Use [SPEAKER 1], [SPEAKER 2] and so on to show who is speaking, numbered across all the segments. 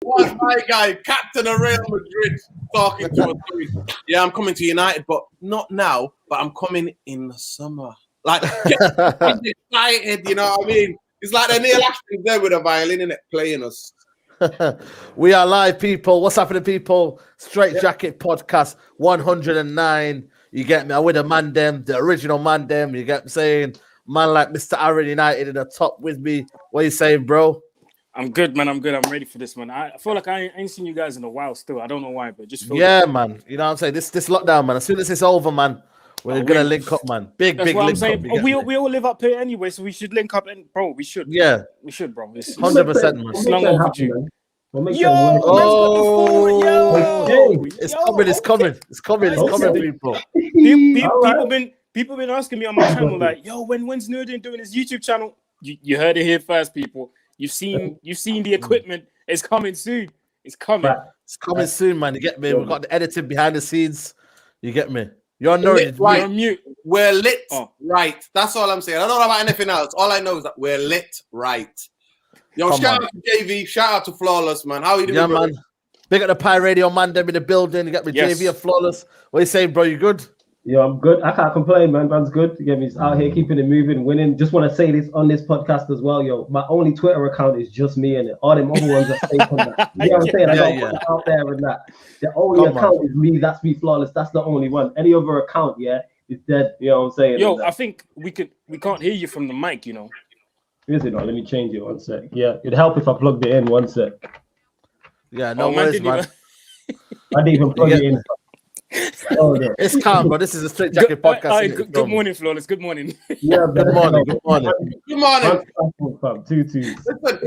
[SPEAKER 1] What's my guy, captain of Real Madrid, talking to us? Yeah, I'm coming to United, but not now. But I'm coming in the summer. Like, he's excited, you know what I mean? It's like the Neil Ashton there with a violin in it, playing us.
[SPEAKER 2] We are live, people. What's happening, people? Straightjacket podcast 109. You get me? I'm with a man them, the original man them. You get me saying? Man like Mr. Aaron United in the top with me. What you saying, bro?
[SPEAKER 3] I'm good, man. I'm good. I'm ready for this, man. I feel like I ain't seen you guys in a while still. I don't know why, but just feel
[SPEAKER 2] man. You know what I'm saying? This lockdown, man. As soon as it's over, man, we're gonna link up, man. Big
[SPEAKER 3] That's what
[SPEAKER 2] link
[SPEAKER 3] I'm saying.
[SPEAKER 2] up.
[SPEAKER 3] We all live up here anyway, so we should link up. And bro, we should.
[SPEAKER 2] Yeah,
[SPEAKER 3] we should, bro.
[SPEAKER 2] 100%, man.
[SPEAKER 3] It's long overdue.
[SPEAKER 2] It's coming, people.
[SPEAKER 3] People been asking me on my channel, like, yo, when's Nurdin doing his YouTube channel? You heard it here first, people. You've seen the equipment. It's coming soon. It's coming.
[SPEAKER 2] It's coming soon, man. You get me? We've got the editing behind the scenes. You get me? You're Nurdin.
[SPEAKER 1] Right.
[SPEAKER 3] You're on mute.
[SPEAKER 1] We're lit right. That's all I'm saying. I don't know about anything else. All I know is that we're lit right. Yo, shout out to JV. Shout out to Flawless, man. How are you doing?
[SPEAKER 2] Yeah, man. Big up the Pie Radio man. Them in the building. You got me, JV and Flawless. What you saying, bro? You good?
[SPEAKER 4] Yeah, I'm good. I can't complain, man. Man's good. You get me? He's out here keeping it moving, winning. Just want to say this on this podcast as well, yo. My only Twitter account is just me in it. All them other ones are fake on that. You know what I'm saying? I don't put it out there and that. The only account is me. That's me, Flawless. That's the only one. Any other account, is dead. You know what I'm saying?
[SPEAKER 3] Yo, I think we can't hear you from the mic, you know.
[SPEAKER 4] Is it not? Let me change it 1 sec. Yeah, it'd help if I plugged it in 1 sec.
[SPEAKER 2] Yeah, no worries, man.
[SPEAKER 4] I didn't even plug it in.
[SPEAKER 2] It's calm, bro. This is a Straightjacket podcast.
[SPEAKER 3] Good morning, Flawless. Good morning.
[SPEAKER 4] Yeah,
[SPEAKER 2] good morning.
[SPEAKER 1] Good morning.
[SPEAKER 4] 2-2.
[SPEAKER 1] Listen,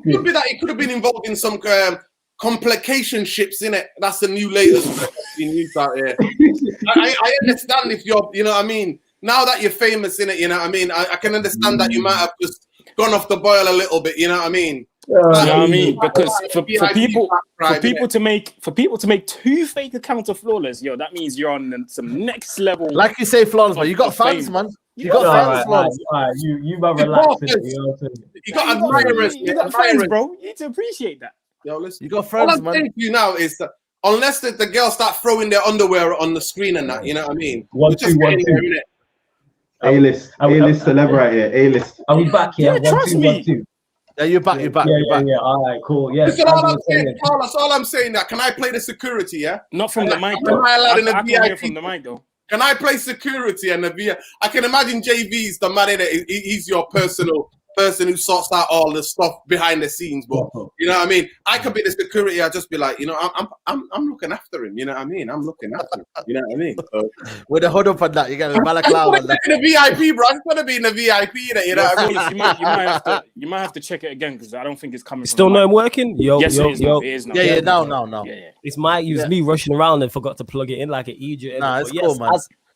[SPEAKER 1] it could have been involved in some complication ships, in it. That's the new latest news out here. I understand if you're, you know what I mean. Now that you're famous, in it, you know what I mean. I can understand that you might have just gone off the boil a little bit, you know what I mean.
[SPEAKER 3] You know what I mean? Because for people to make 2 fake accounts of Flawless, yo, that means you're on some next level.
[SPEAKER 2] Like you say, Flawless, man, you got fans, man. You got fans, Flawless.
[SPEAKER 4] You better relax.
[SPEAKER 1] You got admirers.
[SPEAKER 3] You got fans, bro. You need to appreciate that.
[SPEAKER 1] Yo, listen.
[SPEAKER 2] You got friends,
[SPEAKER 1] all I'm
[SPEAKER 2] man.
[SPEAKER 1] saying to you now is that unless the girls start throwing their underwear on the screen and that, you know what I mean?
[SPEAKER 4] 1 2 1 2.
[SPEAKER 5] A-list celebrity here. A-list.
[SPEAKER 4] Are we back here?
[SPEAKER 3] Yeah, trust me.
[SPEAKER 4] 1 2.
[SPEAKER 2] Yeah, you're back.
[SPEAKER 4] Yeah. All right, cool. Yeah.
[SPEAKER 1] Listen, that's all I'm saying. That can I play the security? Yeah.
[SPEAKER 3] Not from the mic.
[SPEAKER 1] Am I allowed in the
[SPEAKER 3] I
[SPEAKER 1] VIP?
[SPEAKER 3] can hear from the mic though.
[SPEAKER 1] Can I play security and the VIP? I can imagine JV's the man in it. He's your personal person who sorts out all the stuff behind the scenes. But you know what I mean. I could be the security. I'll just be like, you know, I'm looking after him. You know what I mean. I'm looking after him. You know what I mean. So,
[SPEAKER 2] with the hood up and that, you got the balaclava and that.
[SPEAKER 1] In the VIP, bro. I'm gonna be in the VIP. You know what I mean.
[SPEAKER 3] You might have to check it again because I don't think it's coming.
[SPEAKER 6] Still not working?
[SPEAKER 3] Yes, it is now.
[SPEAKER 2] Yeah, no.
[SPEAKER 3] Yeah.
[SPEAKER 6] It's me rushing around and forgot to plug it in like an idiot.
[SPEAKER 2] Nah, it's cool, man.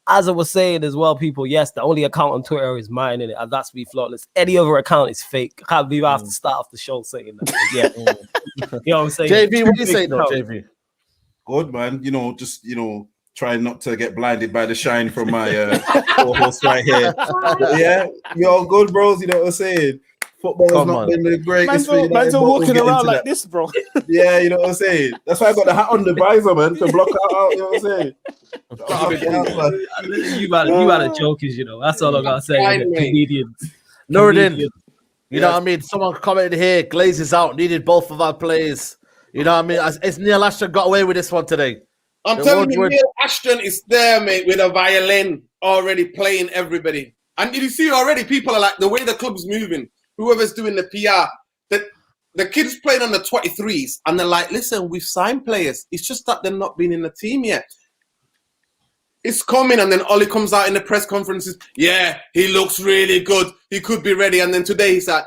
[SPEAKER 6] As I was saying as well, people, yes, the only account on Twitter is mine, in it, and that's me, Flawless. Any other account is fake. I can't believe I have to start off the show saying that. Yeah. You know what I'm saying?
[SPEAKER 2] JV, what do you say though, JV?
[SPEAKER 5] Good, man. You know, just, trying not to get blinded by the shine from my co-host right here. Yeah, you're good, bros. You know what I'm saying? Football has not been the greatest thing.
[SPEAKER 3] Man's all walking around like this, bro.
[SPEAKER 5] Yeah, you know what I'm saying? That's why I got the hat on the visor, man, to block out, you know what I'm saying?
[SPEAKER 6] You better jokers, That's all I gotta say. Comedians.
[SPEAKER 2] Nurdin, you know what I mean? Someone commented here, Glazes out, needed both of our players. You know what I mean? It's Neil Ashton got away with this one today.
[SPEAKER 1] I'm telling you, Neil Ashton is there, mate, with a violin already playing everybody. And you see already, people are like, the way the club's moving, whoever's doing the PR, that the kids playing on the 23s, and they're like, listen, we've signed players. It's just that they're not been in the team yet. It's coming, and then Ollie comes out in the press conferences. Yeah, he looks really good. He could be ready. And then today he's like,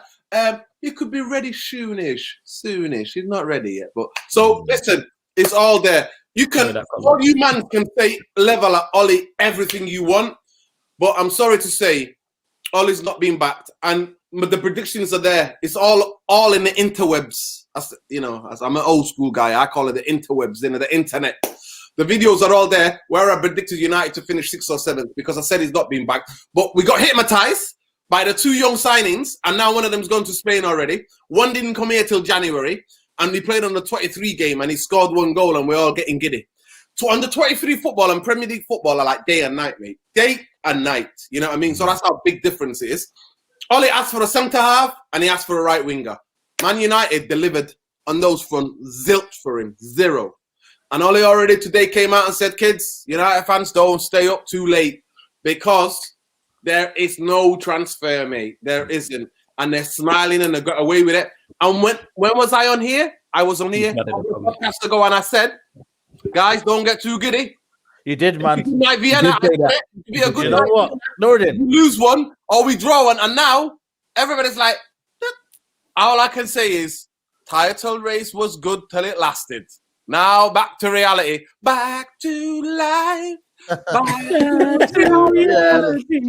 [SPEAKER 1] he could be ready soonish. He's not ready yet. But so listen, it's all there. You can, all you man can say level at Ollie everything you want, but I'm sorry to say, Ollie's not being backed, and the predictions are there. It's all in the interwebs. As I'm an old school guy, I call it the interwebs, the internet. The videos are all there where I predicted United to finish 6th or 7th because I said he's not being backed. But we got hypnotized by the 2 young signings, and now one of them's gone to Spain already. One didn't come here till January, and he played on the 23 game and he scored 1 goal and we're all getting giddy. So on the 23 football and Premier League football are like day and night, mate. Day and night. You know what I mean? So that's how big difference it is. Ollie asked for a centre half and he asked for a right winger. Man United delivered on those front, zilch for him, 0. And Ollie already today came out and said, kids, United fans, don't stay up too late because there is no transfer, mate. There isn't. And they're smiling and they got away with it. And when was I on here? I was on here a podcast ago and I said, guys, don't get too giddy.
[SPEAKER 2] You did, man.
[SPEAKER 1] You might be a good
[SPEAKER 2] you know what? No, it didn't.
[SPEAKER 1] We lose one or we draw one. And now everybody's like, all I can say is title race was good till it lasted. Now back to reality. Back to life. Back to reality.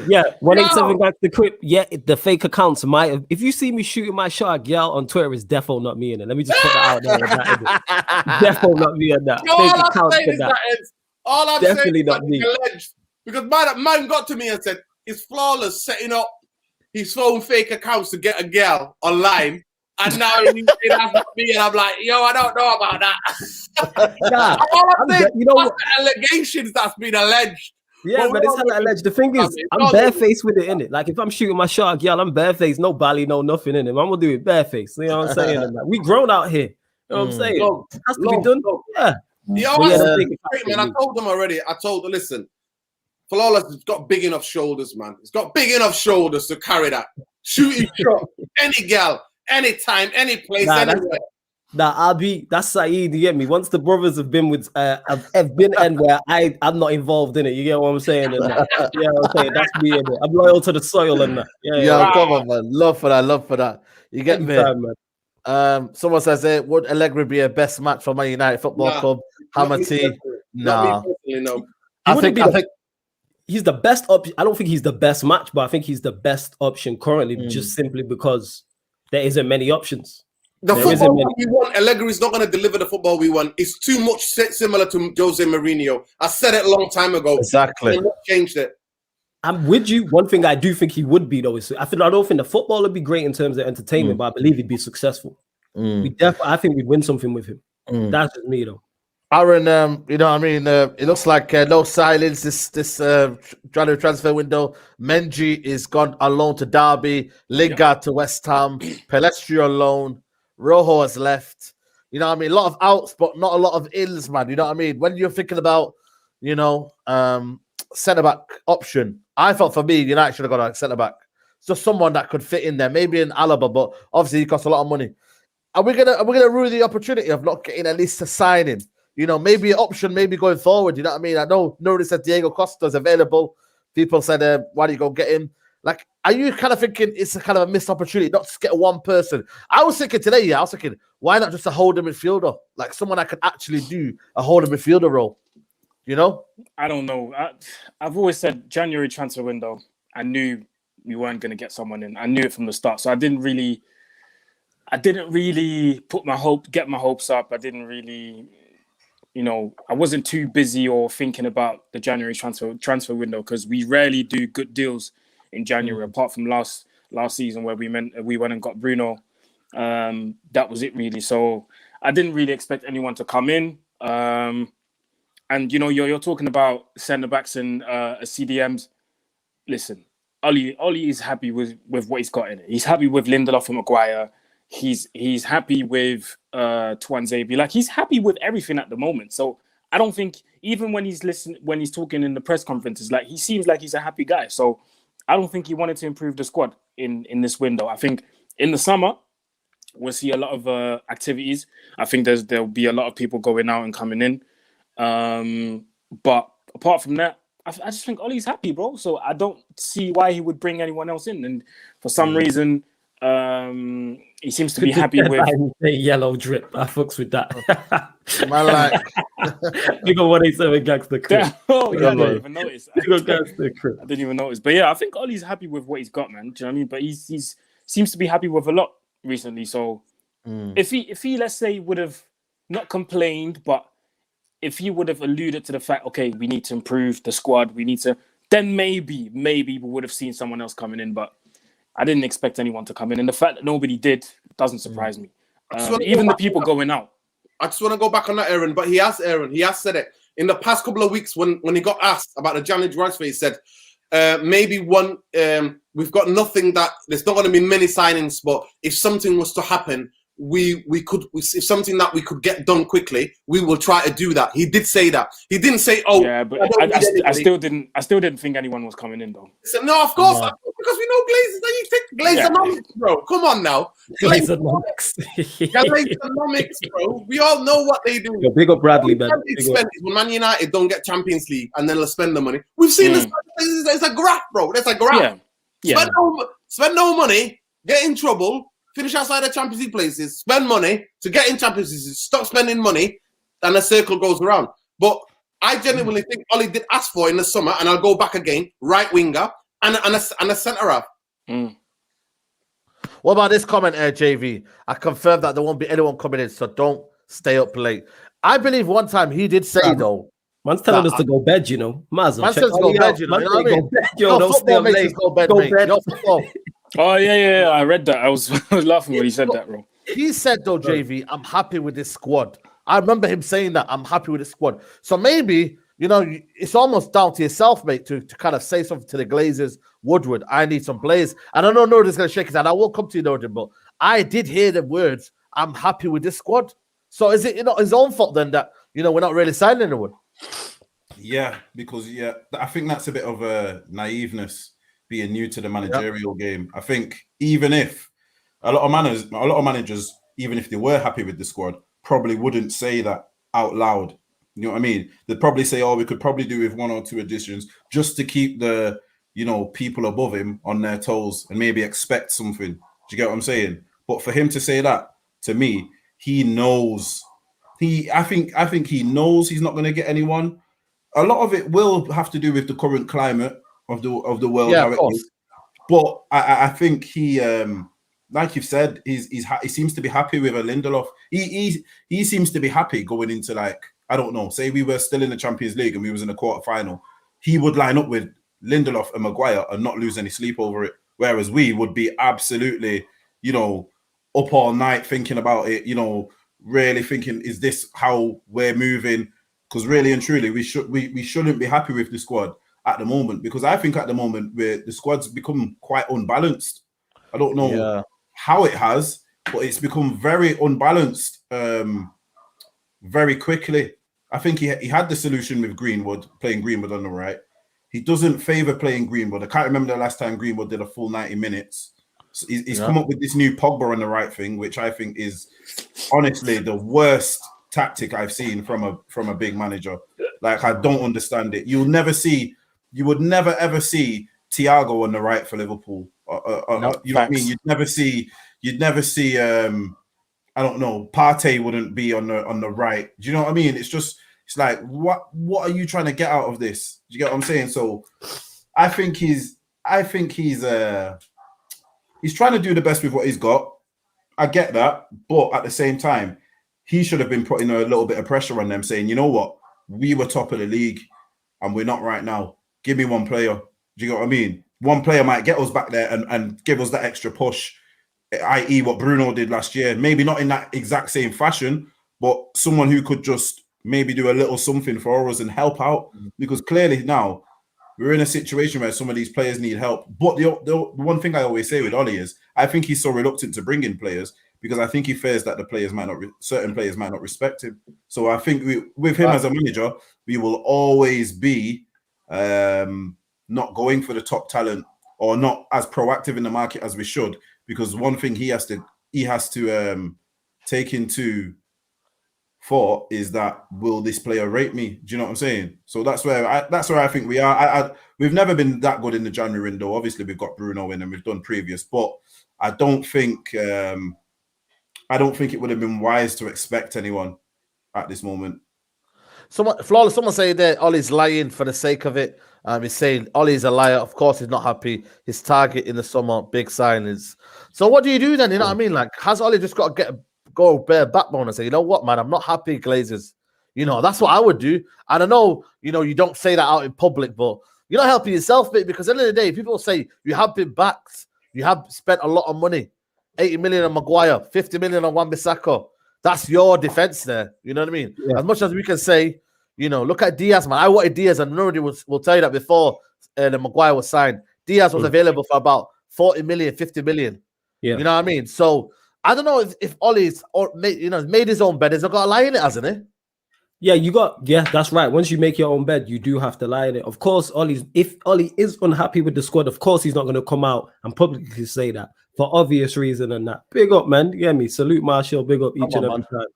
[SPEAKER 6] Yeah, 187 got the quit. Yeah, the fake accounts might have. If you see me shooting my shot at Gal on Twitter, it's defo not me in it. Let me just put that out there. Defo not me in that.
[SPEAKER 1] All I'm saying is that all I'm
[SPEAKER 6] definitely
[SPEAKER 1] saying
[SPEAKER 6] not me.
[SPEAKER 1] Alleged, because man got to me and said it's Flawless setting up his phone fake accounts to get a girl online. And now it has not me, and I'm like, yo, I don't know about that.
[SPEAKER 6] Nah,
[SPEAKER 1] all I'm saying, you know what? Allegations that's been alleged.
[SPEAKER 6] Yeah, but it's hella alleged. The thing is, I'm barefaced with it, innit? Like, if I'm shooting my shot, girl, I'm barefaced, no bally, no nothing in it. I'm gonna do it barefaced. You know what I'm saying? We grown out here. You know what I'm saying? It has to be done. Yeah.
[SPEAKER 1] Man, I told them already. I told them, listen, Flawless has got big enough shoulders, man. He's got big enough shoulders to carry that. Shooting shot, any gal. Anytime, any place, anywhere.
[SPEAKER 6] That's Saeed, you get me? Once the brothers have been with have been anywhere, I'm not involved in it. You get what I'm saying? And yeah, okay, that's me in it. I'm loyal to the soil and that.
[SPEAKER 2] Yeah, come on, man. Love for that. You get me? Man. Someone says it would Allegri be a best match for Man United Football Club? Hamati. No.
[SPEAKER 6] I think he's the best option. I don't think he's the best match, but I think he's the best option currently, just simply because there isn't many options.
[SPEAKER 1] The football we want, Allegri is not going to deliver the football we want. It's too much similar to Jose Mourinho. I said it a long time ago.
[SPEAKER 2] Exactly.
[SPEAKER 1] Changed it.
[SPEAKER 6] I'm with you. One thing I do think he would be, though, is I don't think the football would be great in terms of entertainment, but I believe he'd be successful. I think we'd win something with him. That's just me, though.
[SPEAKER 2] Aaron, you know what I mean? It looks like no silence this January transfer window. Menji is gone on loan to Derby, Lingard to West Ham, Pelestri on loan, Rojo has left. You know what I mean? A lot of outs, but not a lot of ins, man. You know what I mean? When you're thinking about, centre-back option, I thought for me, United should have got a centre-back. Just someone that could fit in there, maybe an Alaba, but obviously he costs a lot of money. Are we gonna ruin the opportunity of not getting at least a signing? Maybe an option, maybe going forward. You know what I mean? I know nobody said Diego Costa is available. People said, why do you go get him? Like, are you kind of thinking it's a kind of a missed opportunity not to get one person? I was thinking today, why not just a holding midfielder? Like someone that could actually do a holding midfielder role,
[SPEAKER 3] I don't know. I've always said January transfer window, I knew we weren't going to get someone in. I knew it from the start. So I didn't really get my hopes up. I didn't really... I wasn't too busy or thinking about the January transfer window because we rarely do good deals in January, apart from last season where we went and got Bruno. That was it really. So I didn't really expect anyone to come in. And you're talking about centre backs and CDMs. Listen, Ollie is happy with what he's got in it. He's happy with Lindelof and Maguire. He's happy with Tuanzebe. Like he's happy with everything at the moment. So I don't think even when he's talking in the press conferences, like he seems like he's a happy guy. So I don't think he wanted to improve the squad in this window. I think in the summer we'll see a lot of activities. I think there'll be a lot of people going out and coming in. But apart from that, I just think Ollie's happy, bro. So I don't see why he would bring anyone else in. And for some reason, he seems to be happy with
[SPEAKER 6] yellow drip. I fucks with that.
[SPEAKER 2] Man, like
[SPEAKER 6] you got 187 gangster crib.
[SPEAKER 3] Oh, yeah, I didn't even notice. I didn't even notice. But yeah, I think Ollie's happy with what he's got, man. Do you know what I mean? But he's seems to be happy with a lot recently. So if he let's say would have not complained, but if he would have alluded to the fact, okay, we need to improve the squad, then maybe we would have seen someone else coming in, but I didn't expect anyone to come in. And the fact that nobody did Doesn't surprise me. Even the people going out.
[SPEAKER 1] I just want to go back on that, Aaron. But he has said it in the past couple of weeks when he got asked about the January transfer. He said maybe we've got nothing that there's not going to be many signings, but if something was to happen, if something that we could get done quickly, we will try to do that. He did say that. He didn't say, "Oh,
[SPEAKER 3] yeah," but I still didn't think anyone was coming in though.
[SPEAKER 1] So, no, of course, because we know Glazers. Now you take Glazeronomics, bro. Come on now,
[SPEAKER 6] Glazeronomics,
[SPEAKER 1] bro. We all know what they do.
[SPEAKER 6] Yo, big up Bradley, man.
[SPEAKER 1] When Man United don't get Champions League and then they'll spend the money. We've seen this. There's a graph, bro. There's a graph.
[SPEAKER 3] Yeah.
[SPEAKER 1] Spend no money, get in trouble. Finish outside the Champions League places, spend money to get in Champions League, stop spending money, and the circle goes around. But I genuinely think Ollie did ask for in the summer, and I'll go back again, right winger and a centre half.
[SPEAKER 2] What about this comment here, JV? I confirm that there won't be anyone coming in, so don't stay up late. I believe one time he did say, though,
[SPEAKER 6] man's telling us to go bed, you know.
[SPEAKER 2] Man says go bed, you know what I mean?
[SPEAKER 6] Yo, don't stay up late.
[SPEAKER 2] Go bed, mate. Your football.
[SPEAKER 3] Oh, yeah. I read that. I was laughing when he said that, bro.
[SPEAKER 2] He said, though, JV, I'm happy with this squad. I remember him saying that, I'm happy with the squad. So maybe, you know, it's almost down to yourself, mate, to kind of say something to the Glazers. Woodward, I need some players. And I don't know if it's going to shake his hand. I will come to you, Norden, but I did hear the words, I'm happy with this squad. So is it, you know, his own fault then that, you know, we're not really signing anyone?
[SPEAKER 5] Yeah, because, I think that's a bit of a naiveness. Being new to the managerial game, I think even if a lot of managers, even if they were happy with the squad, probably wouldn't say that out loud. You know what I mean? They'd probably say, "Oh, we could probably do with 1 or 2 additions just to keep the people above him on their toes and maybe expect something." Do you get what I'm saying? But for him to say that, to me, he knows. I think he knows he's not going to get anyone. A lot of it will have to do with the current climate of the world,
[SPEAKER 2] yeah, of course.
[SPEAKER 5] But I think he, like you've said, he seems to be happy with a Lindelof. He seems to be happy going into, like, I don't know, say we were still in the Champions League and we was in the quarterfinal, he would line up with Lindelof and Maguire and not lose any sleep over it. Whereas we would be absolutely, up all night thinking about it, really thinking, is this how we're moving? Because really and truly, we shouldn't be happy with the squad at the moment, because I think at the moment the squad's become quite unbalanced. I don't know how it has, but it's become very unbalanced very quickly. I think he had the solution with Greenwood, playing Greenwood on the right. He doesn't favour playing Greenwood. I can't remember the last time Greenwood did a full 90 minutes. So he's come up with this new Pogba on the right thing, which I think is honestly the worst tactic I've seen from a big manager. Like, I don't understand it. You would never ever see Thiago on the right for Liverpool. You know what I mean? You'd never see. I don't know. Partey wouldn't be on the right. Do you know what I mean? It's like, what are you trying to get out of this? Do you get what I'm saying? So, I think he's trying to do the best with what he's got. I get that, but at the same time, he should have been putting a little bit of pressure on them, saying, you know what, we were top of the league, and we're not right now. Give me one player. Do you get what I mean? One player might get us back there and give us that extra push, i.e. what Bruno did last year. Maybe not in that exact same fashion, but someone who could just maybe do a little something for us and help out. Because clearly now we're in a situation where some of these players need help. But the one thing I always say with Ollie is, I think he's so reluctant to bring in players because I think he fears that certain players might not respect him. So I think with him as a manager, we will always be not going for the top talent or not as proactive in the market as we should, because one thing he has to take into thought is that, will this player rate me? Do you know what I'm saying? So that's where I think we are. We've never been that good in the January window. Obviously, we've got Bruno in and we've done previous, but I don't think it would have been wise to expect anyone at this moment.
[SPEAKER 2] Someone say that Ollie's lying for the sake of it. He's saying Ollie's a liar. Of course, he's not happy. His target in the summer, big signings. So what do you do then? You know what I mean? Like, has Ollie just got to go bare backbone and say, you know what, man, I'm not happy, Glazers. You know, that's what I would do. And I know, you don't say that out in public, but you're not helping yourself, mate, because at the end of the day, people say you have been backed, you have spent a lot of money. 80 million on Maguire, 50 million on Wan-Bissaka. That's your defense there. You know what I mean? Yeah. As much as we can say, you know, look at Diaz, man. I wanted Diaz, and nobody will tell you that before the Maguire was signed. Diaz was available for about 40 million, 50 million. Yeah. You know what I mean? So I don't know if Ollie's made his own bed. He's got a lie in it, hasn't he?
[SPEAKER 6] Yeah, that's right. Once you make your own bed, you do have to lie in it. Of course, if Ollie is unhappy with the squad, of course he's not going to come out and publicly say that for obvious reason and that. Big up, man. You get me? Salute Marshall. Big up each and every time.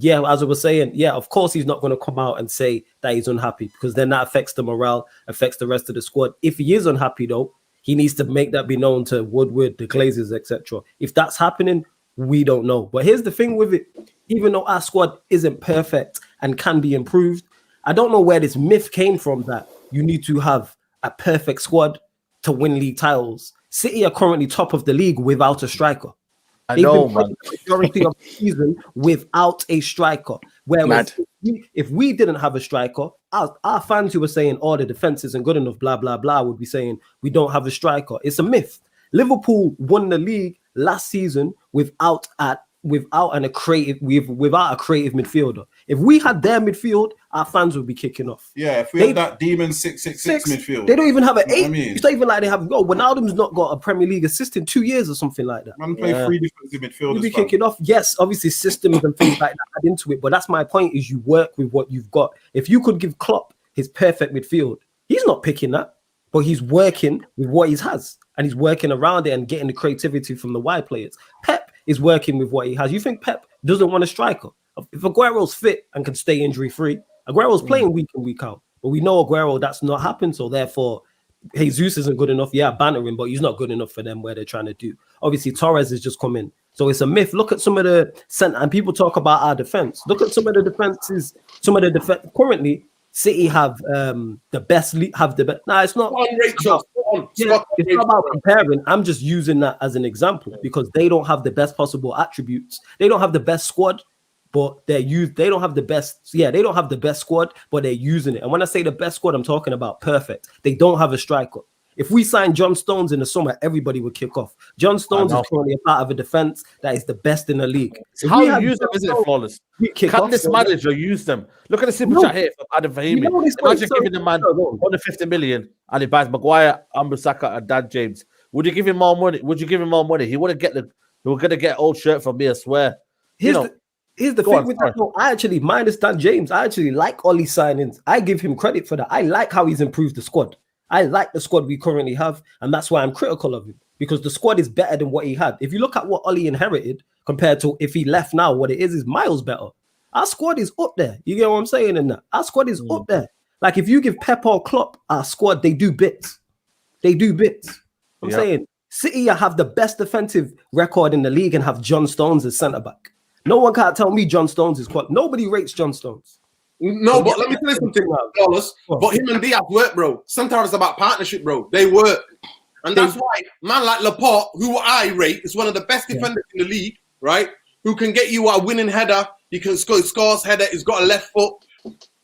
[SPEAKER 6] As I was saying, of course he's not going to come out and say that he's unhappy, because then that affects the morale, affects the rest of the squad. If he is unhappy, though, he needs to make that be known to Woodward, the Glazers, etc. If that's happening, we don't know. But here's the thing with it. Even though our squad isn't perfect and can be improved, I don't know where this myth came from that you need to have a perfect squad to win league titles. City are currently top of the league without a striker.
[SPEAKER 2] I know, man.
[SPEAKER 6] The majority of the season without a striker. Whereas if we didn't have a striker, our fans who were saying, the defense isn't good enough, blah, blah, blah, would be saying, we don't have a striker. It's a myth. Liverpool won the league last season without a creative midfielder. If we had their midfield, our fans would be kicking off.
[SPEAKER 5] Yeah, if we had that demon 6-6-6 midfield.
[SPEAKER 6] They don't even have an 8. I mean? It's not even like they have Wijnaldum's not got a Premier League assist in 2 years or something like that.
[SPEAKER 5] Man, play 3 defensive midfielders.
[SPEAKER 6] You'd be kicking off. Yes, obviously systems and things like that add into it, but that's my point, is you work with what you've got. If you could give Klopp his perfect midfield, he's not picking that, but he's working with what he has, and he's working around it and getting the creativity from the wide players. Pep is working with what he has. You think Pep doesn't want a striker? If Aguero's fit and can stay injury-free, Aguero's playing week in, week out. But we know Aguero, that's not happened, so therefore Jesus isn't good enough. Yeah, banter him, but he's not good enough for them where they're trying to do. Obviously, Torres has just come in. So it's a myth. Look at some of the center, and people talk about our defense. Look at some of the defenses. Currently, City have the best. Nah, it's not. It's not about comparing. I'm just using that as an example because they don't have the best possible attributes. They don't have the best squad, but they don't have the best. Yeah, they don't have the best squad, but they're using it. And when I say the best squad, I'm talking about perfect. They don't have a striker. If we sign John Stones in the summer, everybody would kick off. John Stones is currently a part of a defense that is the best in the league.
[SPEAKER 2] So how you use them, isn't it, flawless? Can this manager use them? Look at the simple chat here from Adam Fahimi. Imagine giving the man 150 million and he buys Maguire, Wan-Bissaka, and Dan James. Would you give him more money? He wouldn't get he was gonna get an old shirt from me, I swear.
[SPEAKER 6] Here's the thing with that. No, I actually minus Dan James. I actually like Ollie signings. I give him credit for that. I like how he's improved the squad. I like the squad we currently have, and that's why I'm critical of him, because the squad is better than what he had. If you look at what Ollie inherited compared to if he left now, what it is miles better. Our squad is up there. You get what I'm saying in that? Our squad is up there. Like if you give Pep or Klopp our squad, they do bits. I'm saying City have the best defensive record in the league and have John Stones as centre-back. No one can't tell me John Stones is quality. Nobody rates John Stones.
[SPEAKER 1] No, but let me tell you something, Carlos. But him and Diaz work, bro. Sometimes it's about partnership, bro. They work. And that's why man like Laporte, who I rate, is one of the best defenders in the league, right? Who can get you a winning header. He can scores header. He's got a left foot.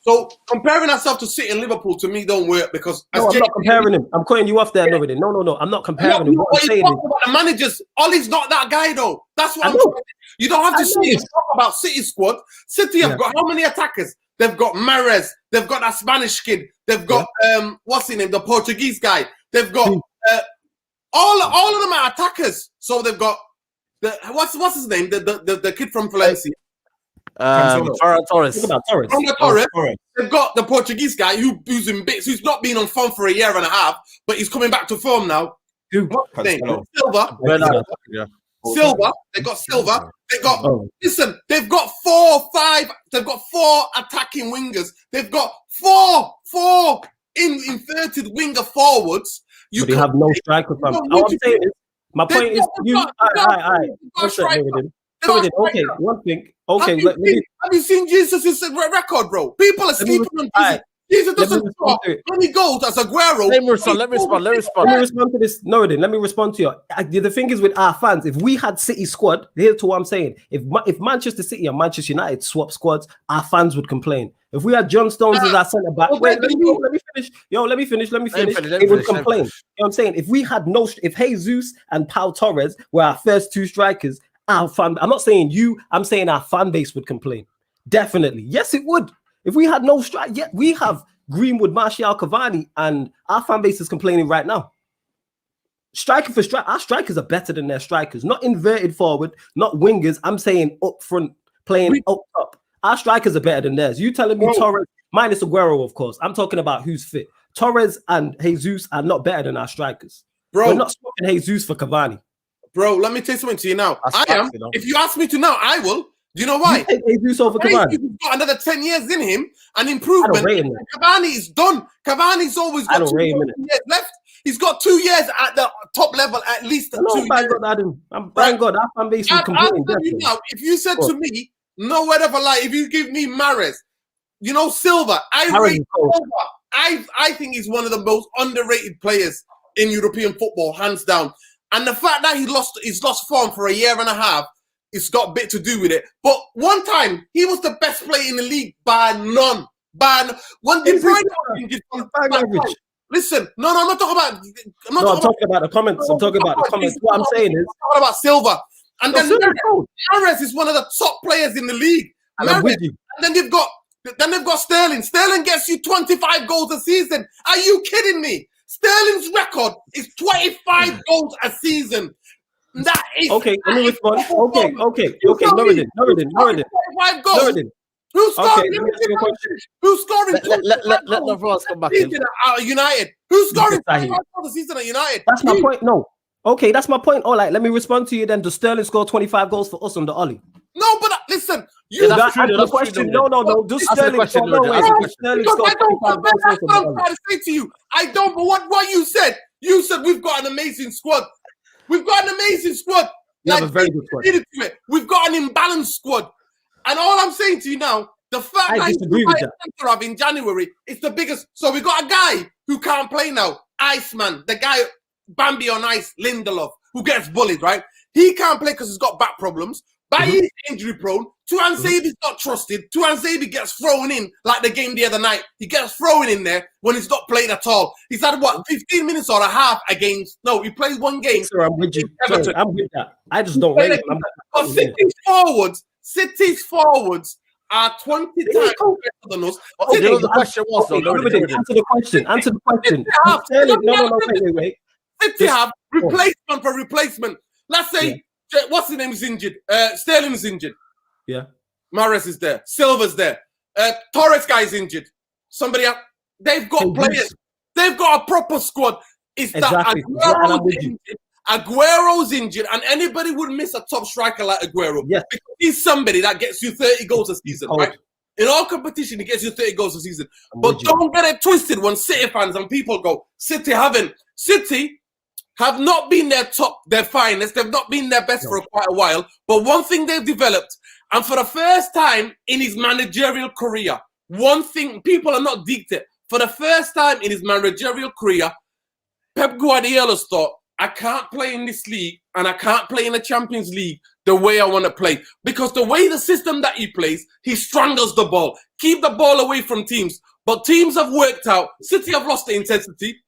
[SPEAKER 1] So comparing ourselves to City and Liverpool, to me, don't work because...
[SPEAKER 6] No, I'm not comparing him. I'm cutting you off there, Nobody. No. I'm not comparing him.
[SPEAKER 1] What I'm saying is... about the managers, Ollie's not that guy, though. That's what I'm saying. You don't have to talk about City's squad. City have got how many attackers? They've got Mahrez. They've got that Spanish kid. They've got what's his name? The Portuguese guy. They've got all of them are attackers. So they've got the what's his name? The kid from Valencia.
[SPEAKER 2] Torres.
[SPEAKER 1] They've got the Portuguese guy who's in bits. Who's not been on form for a year and a half, but he's coming back to form now. What's his name? Silva. They got Silva. They got listen. They've got 4 attacking wingers. They've got four inverted winger forwards.
[SPEAKER 6] But they have no striker. All I'm saying is, my point is, Okay, one thing. Okay,
[SPEAKER 1] have you seen Jesus' record, bro? People are sleeping on Jesus. Jesus doesn't score. When he goes as Aguero.
[SPEAKER 2] Let me respond
[SPEAKER 6] to this. No, then let me respond to you. The thing is with our fans, if we had City squad, here's what I'm saying. If Manchester City and Manchester United swap squads, our fans would complain. If we had John Stones as our centre back, wait, let me finish. Let me finish. They would complain. You know what I'm saying? If we had if Jesus and Pau Torres were our first two strikers, I'm not saying you, I'm saying our fan base would complain. Definitely. Yes, it would. If we had no strike, yet we have Greenwood, Martial, Cavani, and our fan base is complaining right now. Striker for strike, our strikers are better than their strikers. Not inverted forward, not wingers. I'm saying up front, playing up top. Our strikers are better than theirs. You telling me Torres, minus Aguero, of course. I'm talking about who's fit. Torres and Jesus are not better than our strikers. Bro, we're not swapping Jesus for Cavani.
[SPEAKER 1] Bro, let me tell you something to you now. I am. If you ask me to now, I will. Do you know why?
[SPEAKER 6] You take Jesus over Cavani.
[SPEAKER 1] He's got another 10 years in him, an improvement. Cavani is done. Cavani's always got 2 years left. He's got 2 years at the top level, at least 2 years.
[SPEAKER 6] Thank God, our fan base is complaining.
[SPEAKER 1] If you said to me, no word of a lie, if you give me Mahrez, you know, Silva, I rate Silva. I think he's one of the most underrated players in European football, hands down. And the fact that he's lost form for a year and a half, it's got a bit to do with it. But one time, he was the best player in the league by none. When De Bruyne, listen, no, I'm not talking about.
[SPEAKER 6] I'm talking about the comments. I'm talking about the comments. What I'm saying is,
[SPEAKER 1] I'm talking about Silva. And then Mahrez is one of the top players in the league. And then they've got Sterling. Sterling gets you 25 goals a season. Are you kidding me? Sterling's record is 25 goals a season. That is
[SPEAKER 6] okay. Let me respond. Okay. Nureddin.
[SPEAKER 1] 25 goals. Who's scoring? Who's scoring?
[SPEAKER 2] Let the Ross come back in.
[SPEAKER 1] At United. Who's scoring 25 goals a season at United?
[SPEAKER 6] That's my point. No. Okay, that's my point. All right, let me respond to you then. Does Sterling score 25 goals for us on the Ollie?
[SPEAKER 1] No, but listen.
[SPEAKER 6] That's the question. No. Does Sterling score 25 goals for us on the Ollie?
[SPEAKER 1] I'm trying to say to you, I don't. But what you said we've got an amazing squad. We've got an amazing squad.
[SPEAKER 6] We have a very good squad.
[SPEAKER 1] We've got an imbalanced squad. And all I'm saying to you now, the fact that he's in January is the biggest. So we got a guy who can't play now, Iceman, the guy Bambi on ice, Lindelof, who gets bullied, right? He can't play because he's got back problems. He's injury prone. Tuanzebe's not trusted. Tuanzebe gets thrown in like the game the other night. He gets thrown in there when he's not playing at all. He's had 15 minutes or a half against. No, he plays one game.
[SPEAKER 6] Sir, I'm with you. Sorry, I'm with that. I just don't rate him.
[SPEAKER 1] But City's forwards are 20 times better than us.
[SPEAKER 2] The question was,
[SPEAKER 6] answer the question. Wait.
[SPEAKER 1] City have replacement for replacement. Let's say, what's his name is injured? Sterling is injured.
[SPEAKER 6] Yeah.
[SPEAKER 1] Mahrez is there. Silva's there. Torres guy's injured. Somebody else. They've got players. They've got a proper squad. It's that Aguero's injured, and anybody would miss a top striker like Aguero.
[SPEAKER 6] Yes.
[SPEAKER 1] Because he's somebody that gets you 30 goals a season, right? In all competition, he gets you 30 goals a season. But don't get it twisted when City fans and people go, City have not been their finest. They've not been their best for quite a while. But one thing they've developed, and for the first time in his managerial career, one thing people are not dictated. For the first time in his managerial career, Pep Guardiola's thought, I can't play in this league and I can't play in the Champions League the way I want to play. Because the way the system that he plays, he strangles the ball. Keep the ball away from teams. But teams have worked out. City have lost the intensity.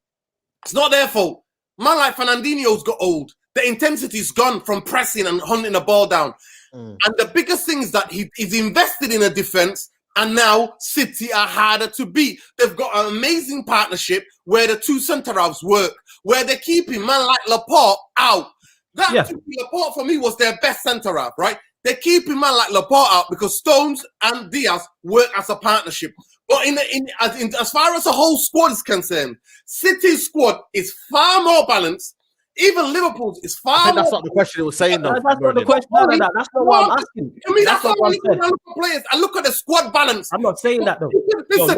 [SPEAKER 1] It's not their fault. Man like Fernandinho's got old. The intensity's gone from pressing and hunting the ball down. And the biggest thing is that he's invested in a defense, and now City are harder to beat. They've got an amazing partnership where the two centre-halves work, where they're keeping man like Laporte out. Laporte for me was their best centre-half, right? They're keeping man like Laporte out because Stones and Diaz work as a partnership. But as far as the whole squad is concerned, City's squad is far more balanced. Even Liverpool's is far more.
[SPEAKER 2] That's not the question it was saying, though.
[SPEAKER 6] That's not the question. No, that's not what I'm asking.
[SPEAKER 1] I mean, that's not what I'm saying. I look at players. I look at the squad balance.
[SPEAKER 6] I'm not saying that, though.
[SPEAKER 1] Listen,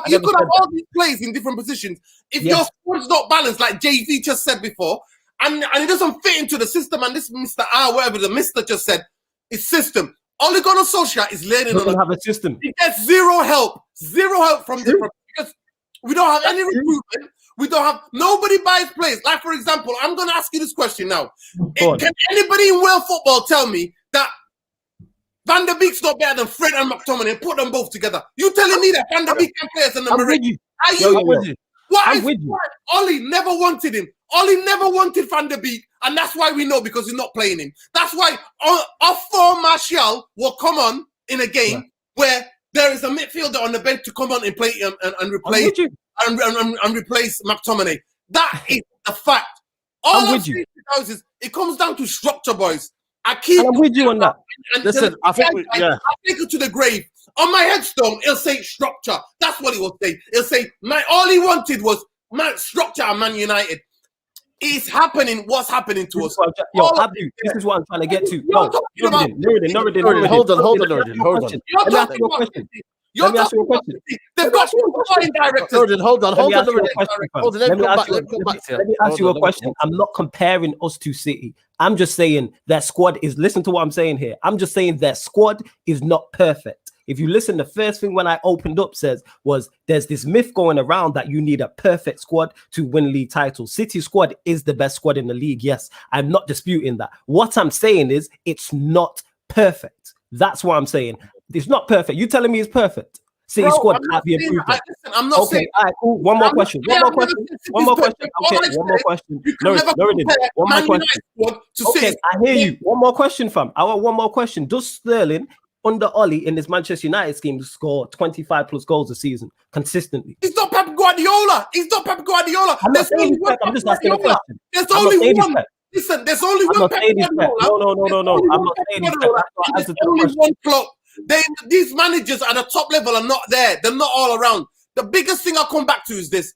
[SPEAKER 1] you could have all these players in different positions. If your squad's not balanced, like JV just said before, and it doesn't fit into the system, and this Mr. R, whatever the Mr. just said, it's system. Ole Gunnar Solskjaer is learning on
[SPEAKER 6] have a system.
[SPEAKER 1] He gets zero help from different, because we don't have any recruitment. We don't have nobody buys players. Like, for example, I'm going to ask you this question now. Can anybody in world football tell me that Van der Beek's not better than Fred and McTominay. Put them both together. You telling me that Van der Beek can play as a number 8? Are you with you? Ollie never wanted him. Ollie never wanted Van der Beek, and that's why we know, because he's not playing him. That's why our Martial will come on in a game where there is a midfielder on the bench to come on and play and replace and replace McTominay. That is a fact. All I'm saying is it comes down to structure, boys. I'm
[SPEAKER 6] with you on that.
[SPEAKER 2] Listen, I think
[SPEAKER 1] I'll take it to the grave. On my headstone, it'll say structure. That's what it will say. It'll say all he wanted was structure at Man United. It's happening. What's happening to us?
[SPEAKER 6] This is what I'm trying to get to. Nuruddin,
[SPEAKER 2] hold on.
[SPEAKER 6] Let me ask you a question.
[SPEAKER 1] They've got foreign directors.
[SPEAKER 2] Hold on.
[SPEAKER 6] Let me ask you a question. I'm not comparing us to City. I'm just saying that squad is, listen to what I'm saying here. I'm just saying that squad is not perfect. If you listen, the first thing when I opened up was there's this myth going around that you need a perfect squad to win league titles. City squad is the best squad in the league. Yes, I'm not disputing that. What I'm saying is it's not perfect. That's what I'm saying. It's not perfect. You telling me it's perfect? City squad can't be improved.
[SPEAKER 1] I'm not saying.
[SPEAKER 6] All right, cool. One more question. Okay, one more question. One more question. Okay, I hear you. One more question, fam. I want one more question. Does Sterling under Ollie in this Manchester United scheme to score 25 plus goals a season consistently?
[SPEAKER 1] He's not Pep Guardiola.
[SPEAKER 6] I'm just asking a question.
[SPEAKER 1] There's only one. Listen, there's only one Pep
[SPEAKER 6] Guardiola. No. I'm not saying
[SPEAKER 1] There's only one club. These managers at the top level are not there. They're not all around. The biggest thing I'll come back to is this.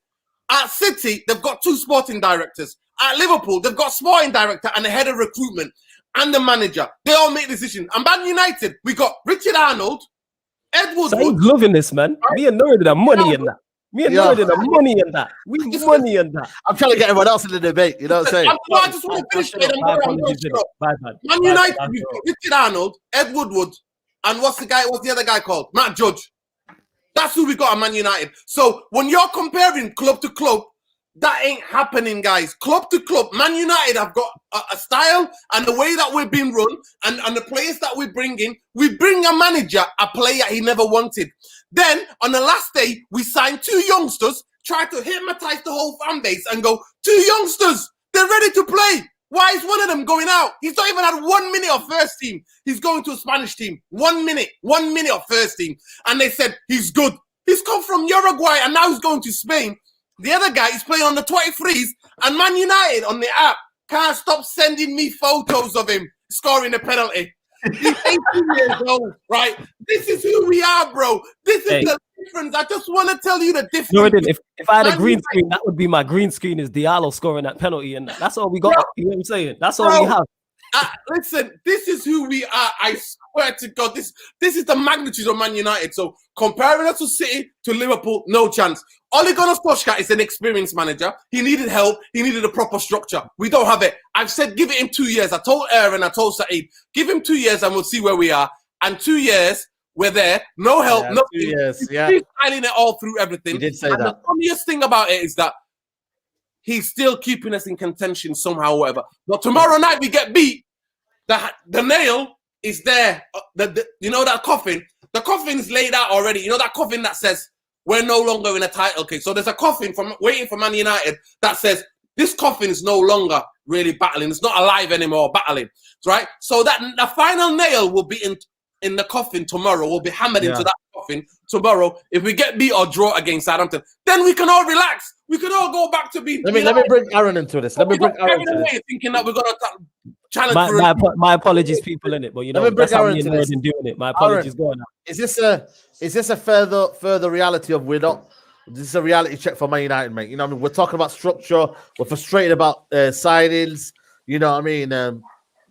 [SPEAKER 1] At City, they've got 2 sporting directors. At Liverpool, they've got sporting director and a head of recruitment and the manager. They all make decisions. And Man United, we got Richard Arnold, Ed Woodward.
[SPEAKER 6] So I'm loving this, man. Me and Nuruddin have money in that. We have money in that.
[SPEAKER 2] I'm trying to get everyone else in the debate. You know what I'm saying?
[SPEAKER 1] I just want to finish it. Man United, we've got Richard Arnold, Ed Woodward, and what's the other guy called? Matt Judge. That's who we got at Man United. So when you're comparing club to club, that ain't happening, guys. Club to club, Man United have got a style and the way that we're being run and the players that we bring in. We bring a manager, a player he never wanted. Then on the last day, we signed 2 youngsters, try to hypnotize the whole fan base and go, 2 youngsters, they're ready to play. Why is one of them going out? He's not even had 1 minute of first team. He's going to a Spanish team. 1 minute of first team. And they said, he's good. He's come from Uruguay and now he's going to Spain. The other guy is playing on the 23s and Man United on the app can't stop sending me photos of him scoring a penalty. He's 18 years old, right? This is who we are, bro. This is the difference. I just want to tell you the difference.
[SPEAKER 6] Nuruddin, if I had a green screen, that would be my green screen is Diallo scoring that penalty. And that's all we got. You know what I'm saying? That's all we have.
[SPEAKER 1] Listen, this is who we are. I swear to God, this is the magnitude of Man United. So comparing us to City, to Liverpool, no chance. Ole Gunnar Solskjaer is an experienced manager. He needed help. He needed a proper structure. We don't have it. I've said give it him 2 years. I told Aaron, I told Saeed, give him 2 years and we'll see where we are. And 2 years, we're there. No help, nothing. 2
[SPEAKER 2] years,
[SPEAKER 1] He's styling it all through everything.
[SPEAKER 2] He did say
[SPEAKER 1] and
[SPEAKER 2] that.
[SPEAKER 1] The funniest thing about it is that he's still keeping us in contention somehow or whatever. But tomorrow night we get beat. The nail is there. You know that coffin? The coffin's laid out already. You know that coffin that says we're no longer in a title case. So there's a coffin waiting for Man United that says this coffin is no longer really battling. It's not alive anymore, battling. Right? So that the final nail will be in the coffin tomorrow. Will be hammered into that coffin tomorrow. If we get beat or draw against Southampton, then we can all relax. We can all go back to being.
[SPEAKER 2] Let me bring Aaron into this. Let me bring Aaron into this.
[SPEAKER 1] Thinking that we're gonna challenge.
[SPEAKER 6] My apologies, people, in it, but you know that's how me and Nuruddin doing it. My apologies, going on.
[SPEAKER 2] Is this a further reality of we're not? This is a reality check for Man United, mate. You know what I mean? We're talking about structure. We're frustrated about signings. You know what I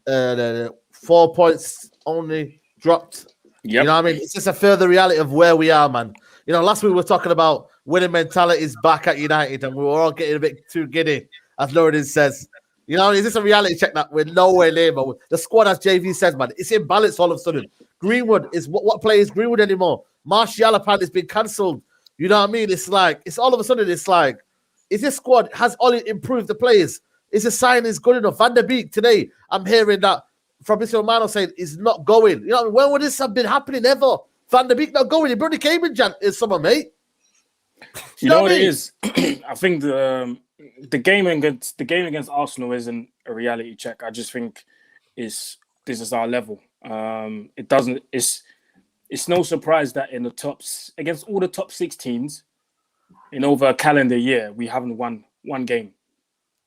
[SPEAKER 2] mean? 4 points only dropped. Yep. You know what I mean? It's just a further reality of where we are, man. You know, last week we were talking about winning mentality is back at United, and we were all getting a bit too giddy, as Nuruddin says. You know, is this a reality check that we're nowhere near, but the squad, as JV says, man, it's in balance all of a sudden. Greenwood is what player is Greenwood anymore? Martial apparently has been cancelled. You know what I mean? It's like, it's all of a sudden, it's like, is this squad, has Ollie improved the players? Is the signings good enough? Van der Beek today, I'm hearing that Fabrizio Romano saying he's not going. You know, when would this have been happening ever? Van der Beek not going. He probably came in summer, mate.
[SPEAKER 3] You know what it is? I think the game against Arsenal isn't a reality check. I just think this is our level. It's no surprise that in the tops against all the top 6 teams in over a calendar year, we haven't won one game.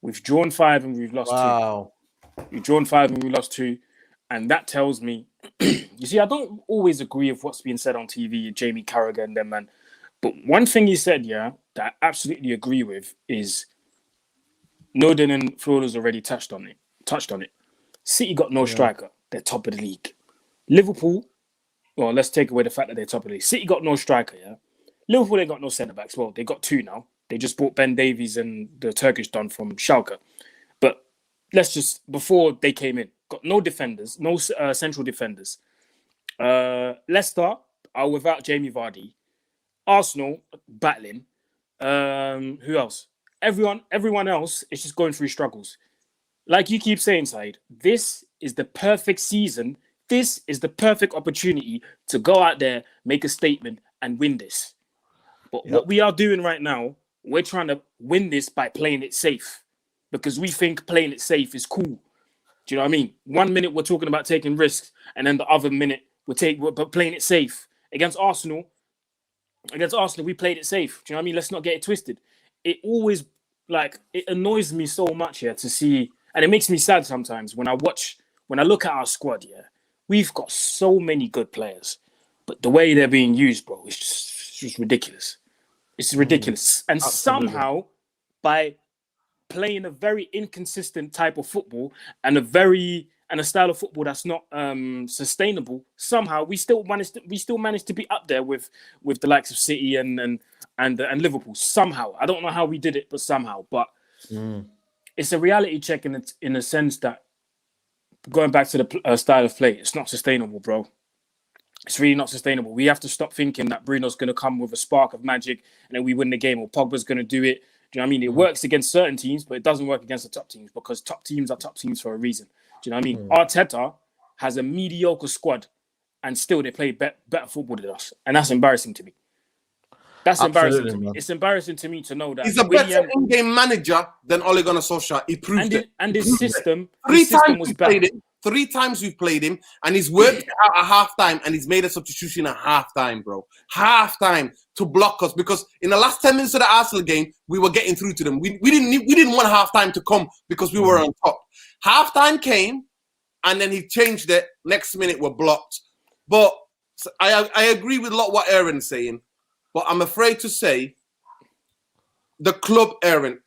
[SPEAKER 3] We've drawn 5 and we've lost 2. We've drawn 5 and we lost 2. And that tells me, you see, I don't always agree with what's being said on TV, Jamie Carragher and them, man. But one thing he said, that I absolutely agree with is Noden and Florida's already touched on it. City got no striker. They're top of the league. Liverpool, well, let's take away the fact that they're top of the league. City got no striker, Liverpool, they got no centre-backs. Well, they got 2 now. They just bought Ben Davies and the Turkish don from Schalke. But before they came in, got no defenders, no central defenders. Leicester are without Jamie Vardy. Arsenal battling. Who else? Everyone else is just going through struggles. Like you keep saying, Said, this is the perfect season. This is the perfect opportunity to go out there, make a statement, and win this. But what we are doing right now, we're trying to win this by playing it safe because we think playing it safe is cool. Do you know what I mean? 1 minute we're talking about taking risks, and then the other minute we're playing it safe. Against Arsenal, we played it safe. Do you know what I mean? Let's not get it twisted. It always it annoys me so much here to see, and it makes me sad sometimes when I look at our squad. We've got so many good players, but the way they're being used, bro, is just ridiculous. It's ridiculous. And somehow, by playing a very inconsistent type of football and a style of football that's not sustainable, somehow we still managed to be up there with the likes of City and Liverpool. Somehow, I don't know how we did it, but somehow. But it's a reality check in a sense that going back to the style of play, it's not sustainable, bro. It's really not sustainable. We have to stop thinking that Bruno's going to come with a spark of magic and then we win the game, or Pogba's going to do it. Do you know what I mean? It works against certain teams, but it doesn't work against the top teams because top teams are top teams for a reason. Do you know what I mean? Arteta has a mediocre squad and still they play better football than us. And that's embarrassing to me. That's embarrassing to me. It's embarrassing to me to know that
[SPEAKER 1] he's a better in-game manager than Ole Gunnar Solskjaer. He proved it.
[SPEAKER 3] And his system,
[SPEAKER 1] was better. 3 times we've played him, and he's worked it out at halftime, and he's made a substitution at halftime, bro. Halftime to block us, because in the last 10 minutes of the Arsenal game, we were getting through to them. We didn't want halftime to come because we were on top. Halftime came, and then he changed it. Next minute, we're blocked. But I agree with a lot what Aaron's saying, but I'm afraid to say the club, Aaron,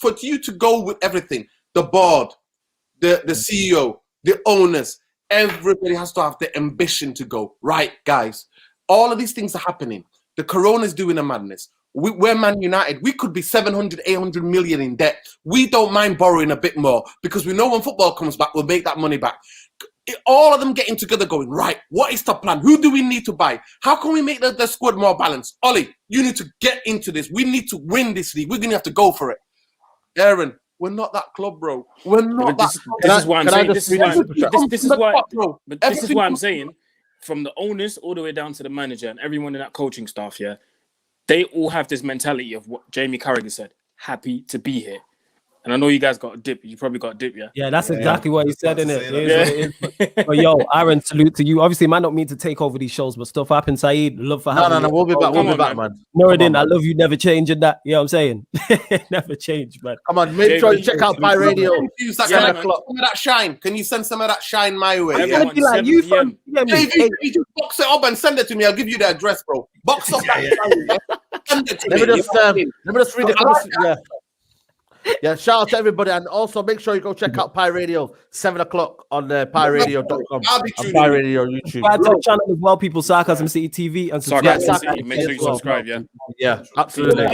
[SPEAKER 1] for you to go with everything, the board, the CEO, the owners, everybody has to have the ambition to go, right, guys, all of these things are happening. The corona's doing a madness. We're Man United. We could be 700, 800 million in debt. We don't mind borrowing a bit more because we know when football comes back, we'll make that money back. All of them getting together going, right, what is the plan? Who do we need to buy? How can we make the squad more balanced? Ollie, you need to get into this. We need to win this league. We're going to have to go for it. Aaron, we're not that club, bro. We're not that club.
[SPEAKER 3] This is why I'm saying. This is why I'm saying, from the owners all the way down to the manager and everyone in that coaching staff, they all have this mentality of what Jamie Carragher said, happy to be here. And I know you guys got a dip. You probably got a dip, yeah?
[SPEAKER 6] Yeah, that's exactly what he said, innit? But yo, Aaron, salute to you. Obviously, man, don't mean to take over these shows, but stuff happens, Saeed. Love for having
[SPEAKER 2] No, we'll be back. We'll be back, man.
[SPEAKER 6] Nuruddin, I love you, never changing that. You know what I'm saying? Never change, man.
[SPEAKER 2] Come on, make sure you check out Pi Radio.
[SPEAKER 1] Some of that shine. Can you send some of that shine my way?
[SPEAKER 6] You
[SPEAKER 1] just box it up and send it to me. I'll give you the address, bro. Box up that shine. Send it to me.
[SPEAKER 2] Let me just read it. Yeah, shout out to everybody, and also make sure you go check out Pi Radio 7:00 on PiRadio.com and Pi Radio YouTube.
[SPEAKER 6] Subscribe to the channel as well, people. Sarcasm City TV and subscribe.
[SPEAKER 3] Make sure you subscribe.
[SPEAKER 2] Yeah, absolutely.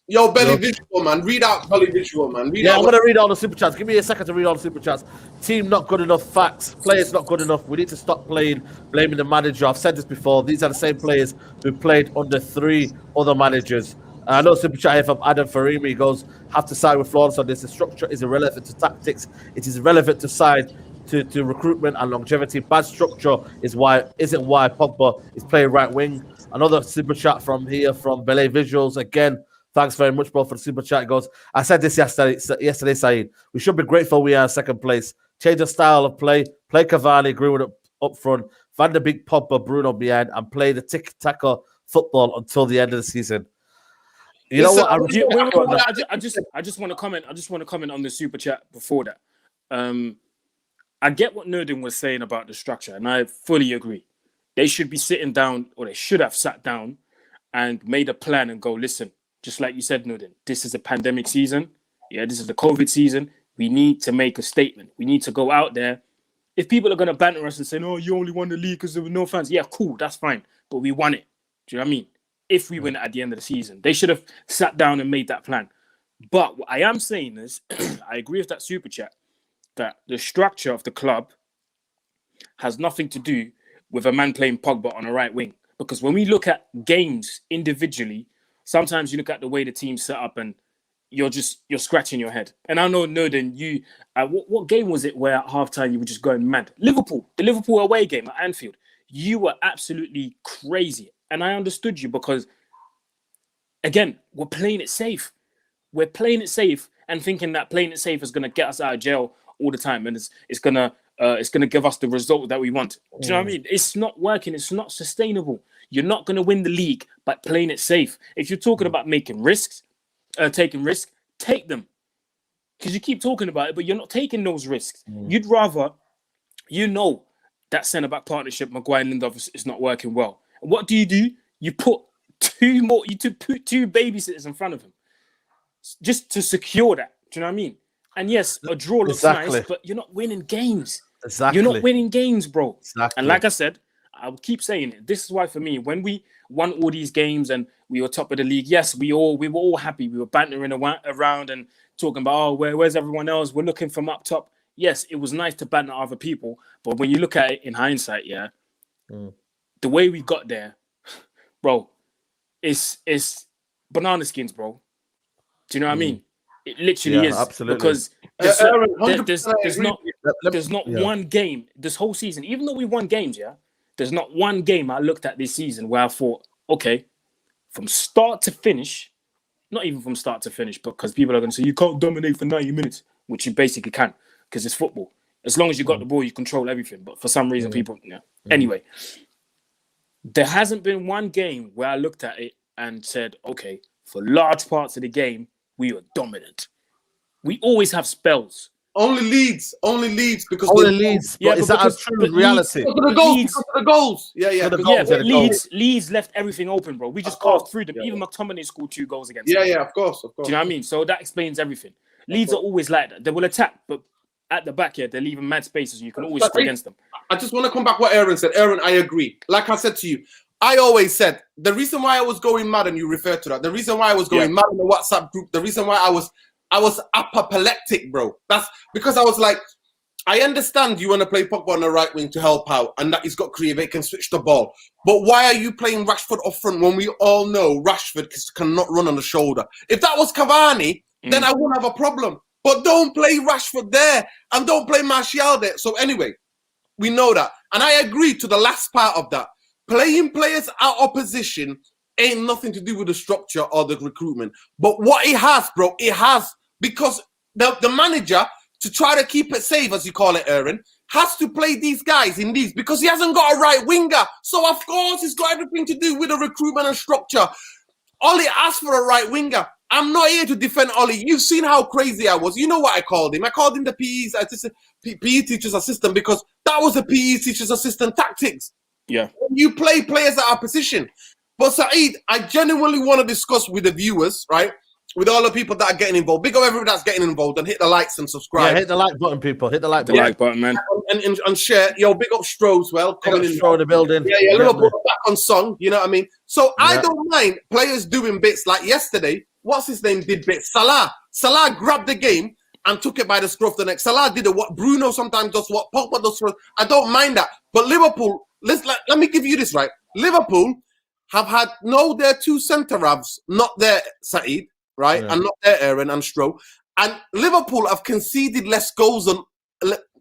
[SPEAKER 1] Yo, Belly Visual, man. Read out Belly Visual, man.
[SPEAKER 2] I'm gonna read all the super chats. Give me a second to read all the super chats. Team not good enough. Facts. Players not good enough. We need to stop blaming the manager. I've said this before. These are the same players who played under 3 other managers. I know super chat here from Adam Farimi. He goes, have to side with Florence on this. The structure is irrelevant to tactics. It is irrelevant to side to recruitment and longevity. Bad structure isn't why Pogba is playing right wing. Another super chat from here from Belay Visuals. Again, thanks very much, bro, for the super chat. It goes, I said this yesterday, Saeed. We should be grateful we are in second place. Change the style of play Cavani, Greenwood up front, Van der Beek, Pogba, Bruno behind, and play the tick-tacker football until the end of the season. You know what?
[SPEAKER 3] I just want to comment. I just want to comment on the super chat before that. I get what Nurdin was saying about the structure, and I fully agree. They should be sitting down, or they should have sat down and made a plan and go, listen, just like you said, Nurdin, this is a pandemic season. Yeah, this is the COVID season. We need to make a statement. We need to go out there. If people are going to banter us and say, no, you only won the league because there were no fans. Yeah, cool, that's fine. But we won it. Do you know what I mean? If we win it at the end of the season, they should have sat down and made that plan. But what I am saying is, I agree with that super chat, that the structure of the club has nothing to do with a man playing Pogba on a right wing. Because when we look at games individually, sometimes you look at the way the team's set up and you're scratching your head. And I know, Nurdin, you, what game was it where at halftime you were just going mad? The Liverpool away game at Anfield. You were absolutely crazy. And I understood you because, again, we're playing it safe. We're playing it safe and thinking that playing it safe is going to get us out of jail all the time, and it's gonna give us the result that we want. Do you know what I mean? It's not working. It's not sustainable. You're not going to win the league by playing it safe. If you're talking about making risks, taking risks, take them, because you keep talking about it, but you're not taking those risks. You'd rather, that centre-back partnership, Maguire and Lindelof, is not working well. And what do? You put two babysitters in front of him just to secure that. Do you know what I mean? And yes, a draw looks nice, but you're not winning games.
[SPEAKER 2] Exactly.
[SPEAKER 3] You're not winning games, bro.
[SPEAKER 2] Exactly.
[SPEAKER 3] And like I said, I will keep saying it. This is why, for me, when we won all these games and we were top of the league, yes, we were all happy. We were bantering around and talking about, where's everyone else? We're looking from up top. Yes, it was nice to banter other people, but when you look at it in hindsight, the way we got there, bro, it's banana skins, bro. Do you know what I mean? It literally is.
[SPEAKER 2] Absolutely.
[SPEAKER 3] Because there's not one game this whole season, even though we won games, there's not one game I looked at this season where I thought, okay, from start to finish, not even from start to finish, because people are going to say, you can't dominate for 90 minutes, which you basically can, because it's football. As long as you got the ball, you control everything. But for some reason, people, Anyway, there hasn't been one game where I looked at it and said, okay, for large parts of the game, we were dominant. We always have spells.
[SPEAKER 1] Only leads because
[SPEAKER 2] But is that a true reality?
[SPEAKER 1] Because of the goals.
[SPEAKER 3] Leeds left everything open, bro. We just carved through them. Even McTominay scored 2 goals against them.
[SPEAKER 1] Yeah, of course.
[SPEAKER 3] Do you know what I mean? So that explains everything. Leeds are always like that. They will attack, but at the back, they're leaving mad spaces. You can always score against them.
[SPEAKER 1] I just want to come back what Aaron said. Aaron, I agree. Like I said to you, I always said the reason why I was going mad, and you referred to that, the reason why I was going mad in the WhatsApp group, the reason why I was apoplectic, bro. That's because I was like, I understand you want to play Pogba on the right wing to help out, and that he's got creative, he can switch the ball. But why are you playing Rashford up front when we all know Rashford cannot run on the shoulder? If that was Cavani, then I wouldn't have a problem. But don't play Rashford there, and don't play Martial there. So anyway, we know that. And I agree to the last part of that. Playing players out of position ain't nothing to do with the structure or the recruitment. But what it has, bro, because the manager, to try to keep it safe, as you call it, Aaron, has to play these guys in these because he hasn't got a right winger. So, of course, it's got everything to do with the recruitment and structure. Ollie asked for a right winger. I'm not here to defend Ollie. You've seen how crazy I was. You know what I called him. I called him the PE teacher's assistant because that was the PE teacher's assistant tactics.
[SPEAKER 3] Yeah.
[SPEAKER 1] You play players at our position. But Saeed, I genuinely want to discuss with the viewers, right? With all the people that are getting involved. Big up everybody that's getting involved and hit the likes and subscribe.
[SPEAKER 2] Yeah, hit the like button, people. Hit the like
[SPEAKER 3] button, man.
[SPEAKER 1] And share. Yo, big up Stroh as well.
[SPEAKER 2] Coming in the building.
[SPEAKER 1] Yeah, Liverpool back on song. You know what I mean? So I don't mind players doing bits like yesterday. What's his name did bits? Salah grabbed the game and took it by the scruff of the neck. Salah did what Bruno sometimes does, what Pogba does. I don't mind that. But Liverpool, let me give you this, right? Liverpool have had their 2 centre-halves, not their Saeed, right? Yeah. And not their Aaron and Stroh. And Liverpool have conceded less goals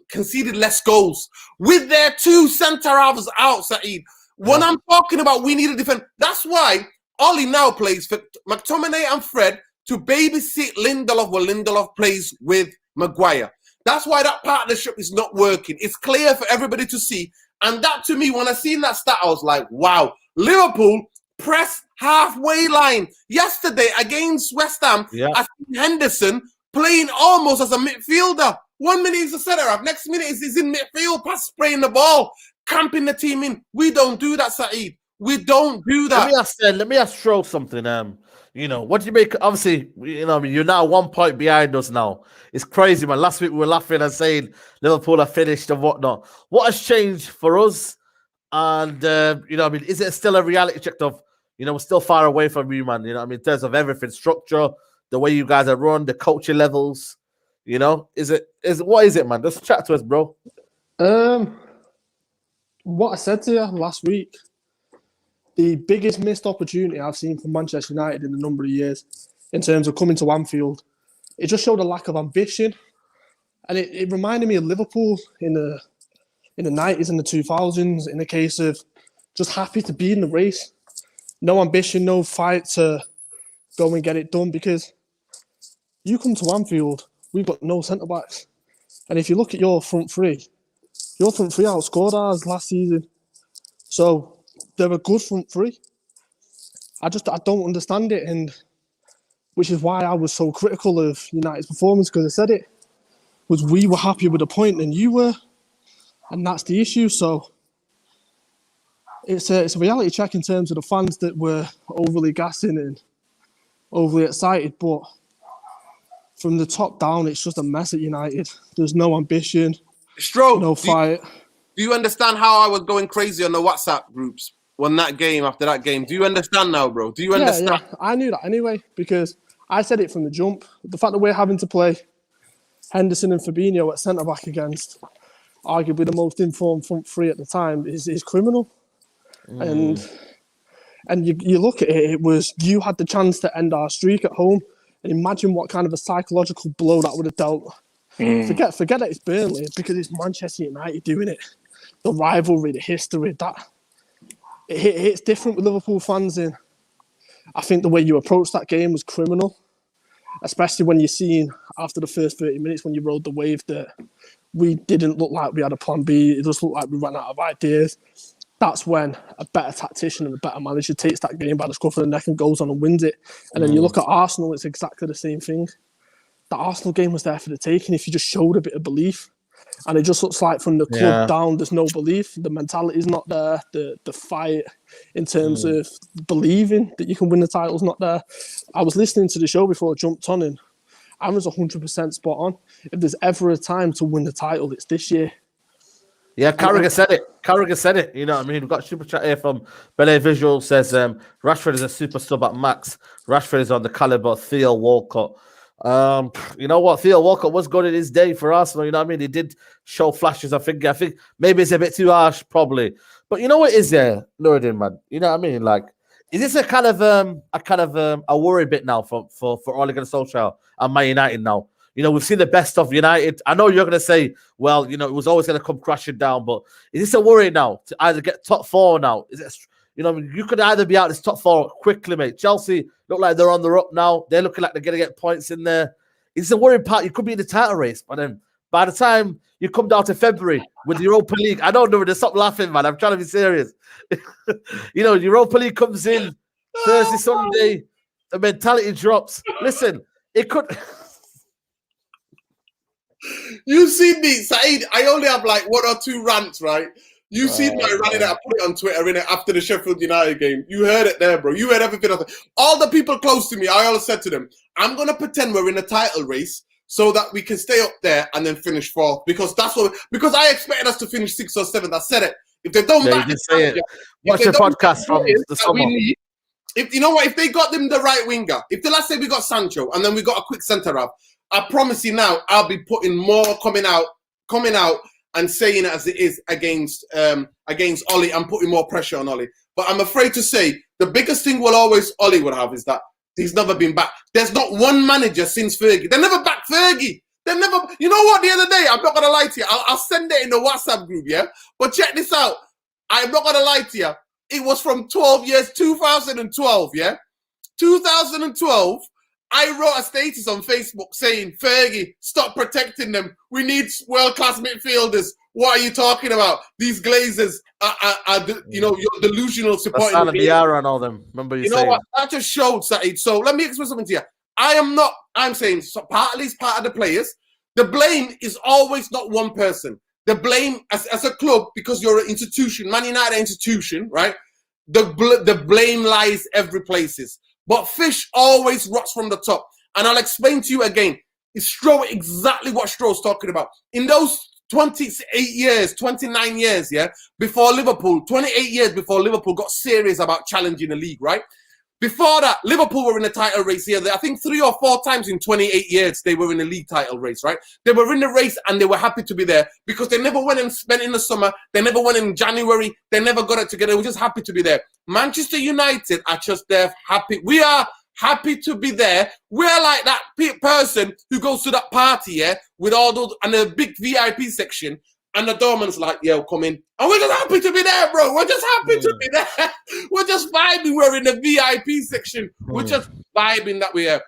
[SPEAKER 1] conceded less goals with their 2 centre halves out, Saeed. When I'm talking about we need to defend, that's why Ollie now plays for McTominay and Fred to babysit Lindelof when Lindelof plays with Maguire. That's why that partnership is not working. It's clear for everybody to see. And that, to me, when I seen that stat, I was like, wow, Liverpool press halfway line. Yesterday against West Ham, I seen Henderson playing almost as a midfielder. 1 minute he's a centre-half, next minute he's in midfield, pass spraying the ball, camping the team in. We don't do that, Saeed. We don't do that.
[SPEAKER 2] Let me ask Stroll something. What do you make? Obviously, you're now 1 point behind us now. It's crazy, man. Last week we were laughing and saying Liverpool are finished and whatnot. What has changed for us? And is it still a reality check of, we're still far away from you, man? In terms of everything, structure, the way you guys are run, the coaching levels. What is it, man? Just chat to us, bro.
[SPEAKER 7] What I said to you last week, the biggest missed opportunity I've seen from Manchester United in a number of years in terms of coming to Anfield, it just showed a lack of ambition. And it reminded me of Liverpool in the 90s and the 2000s, in the case of just happy to be in the race. No ambition, no fight to go and get it done, because you come to Anfield, we've got no centre-backs. And if you look at your front three outscored ours last season. So they're a good front three. I don't understand it, and which is why I was so critical of United's performance, because I said it was we were happier with a point than you were, and that's the issue. So it's a reality check in terms of the fans that were overly gassing and overly excited, but from the top down, it's just a mess at United. There's no ambition, no fight.
[SPEAKER 1] Do you understand how I was going crazy on the WhatsApp groups after that game? Do you understand now, bro? Do you understand?
[SPEAKER 7] Yeah, I knew that anyway, because I said it from the jump. The fact that we're having to play Henderson and Fabinho at centre-back against arguably the most informed front three at the time is criminal. And you look at it, it was you had the chance to end our streak at home, and imagine what kind of a psychological blow that would have dealt. Forget that it's Burnley, because it's Manchester United doing it. The rivalry, the history, it's different with Liverpool fans. And I think the way you approached that game was criminal, especially when you're seeing after the first 30 minutes when you rode the wave that we didn't look like we had a plan B. It just looked like we ran out of ideas. That's when a better tactician and a better manager takes that game by the scruff of the neck and goes on and wins it. And then you look at Arsenal, it's exactly the same thing. The Arsenal game was there for the taking if you just showed a bit of belief. And it just looks like from the club down, there's no belief. The mentality is not there. The fight in terms of believing that you can win the title is not there. I was listening to the show before I jumped on, and I was 100% spot on. If there's ever a time to win the title, it's this year.
[SPEAKER 2] Yeah, Carragher said it. You know what I mean? We've got a super chat here from Belay Visual says, Rashford is a super sub at max. Rashford is on the caliber of Theo Walcott. You know what? Theo Walcott was good in his day for Arsenal. You know what I mean? He did show flashes. I think maybe it's a bit too harsh, probably. But you know what is there, Nuruddin, man? You know what I mean? Like, is this a kind of a worry bit now for Ole Gunnar Solskjaer and Man United now? You know, we've seen the best of United. I know you're going to say, well, you know, it was always going to come crashing down, but is this a worry now to either get top four now? Is it, you know, you could either be out this top four quickly, mate. Chelsea look like they're on the up now. They're looking like they're going to get points in there. It's a worrying part. You could be in the title race, but then by the time you come down to February with the Europa League, I don't know, stop laughing, man. I'm trying to be serious. You know, Europa League comes in Thursday, Sunday, the mentality drops. Listen, it could...
[SPEAKER 1] You see me, Saeed, I only have like 1 or 2 rants, right? You see my rant that I put it on Twitter innit, after the Sheffield United game. You heard it there, bro. You heard everything. All the people close to me, I always said to them, I'm going to pretend we're in a title race so that we can stay up there and then finish 4th. Because because I expected us to finish 6th or 7th. I said it. If they don't back it,
[SPEAKER 2] watch your podcast from the summer.
[SPEAKER 1] If you know what, if they got them the right winger, if let's say we got Sancho and then we got a quick centre half, I promise you now, I'll be putting more coming out and saying it as it is against Ollie and putting more pressure on Ollie. But I'm afraid to say the biggest thing Ollie would have is that he's never been back. There's not one manager since Fergie. They never backed Fergie. They never. You know what? The other day, I'm not gonna lie to you. I'll send it in the WhatsApp group, yeah. But check this out. I'm not gonna lie to you. It was from 12 years, 2012, yeah. 2012. I wrote a status on Facebook saying, Fergie, stop protecting them. We need world-class midfielders. What are you talking about? These Glazers are you're delusional supporting the
[SPEAKER 2] Biara and all them. Remember you saying?
[SPEAKER 1] Know what? That just showed, Saeed. So let me explain something to you. I'm saying, so partly it's part of the players. The blame is always not one person. The blame, as a club, because you're an institution, Man United institution, right? The blame lies every places. But fish always rots from the top. And I'll explain to you again. It's exactly what Stroh's talking about. In those 28 years, 29 years, yeah, before Liverpool, 28 years before Liverpool got serious about challenging the league, right? Before that, Liverpool were in the title race here. I think 3 or 4 times in 28 years they were in the league title race, right? They were in the race and they were happy to be there because they never went and spent in the summer. They never went in January. They never got it together. They were just happy to be there. Manchester United are just there happy. We are happy to be there. We're like that person who goes to that party, yeah, with all those and the big VIP section. And the doorman's like, yo, come in. And we're just happy to be there, bro. We're just happy to be there. We're just vibing. We're in the VIP section. We're just vibing that we are.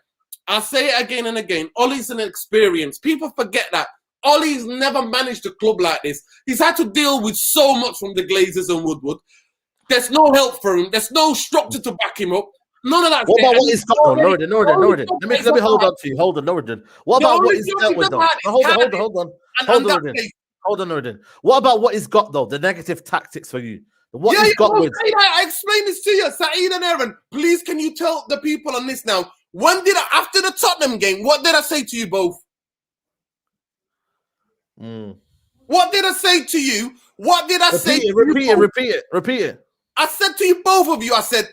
[SPEAKER 1] I'll say it again and again. Ollie's an experience. People forget that. Ollie's never managed a club like this. He's had to deal with so much from the Glazers and Woodward. There's no help for him. There's no structure to back him up. None of that.
[SPEAKER 2] What about what he's got though? Northern. Let me hold on to you. Hold on, Northern. What about what he's dealt with though? Hold on, Northern. What about what he's got though? The negative tactics for you. What he's got with.
[SPEAKER 1] I explained this to you, Saeed and Aaron. Please, can you tell the people on this now? After the Tottenham game, what did I say to you both? What did I say to you? What did I say?
[SPEAKER 2] Repeat it.
[SPEAKER 1] I said to you, both of you, I said,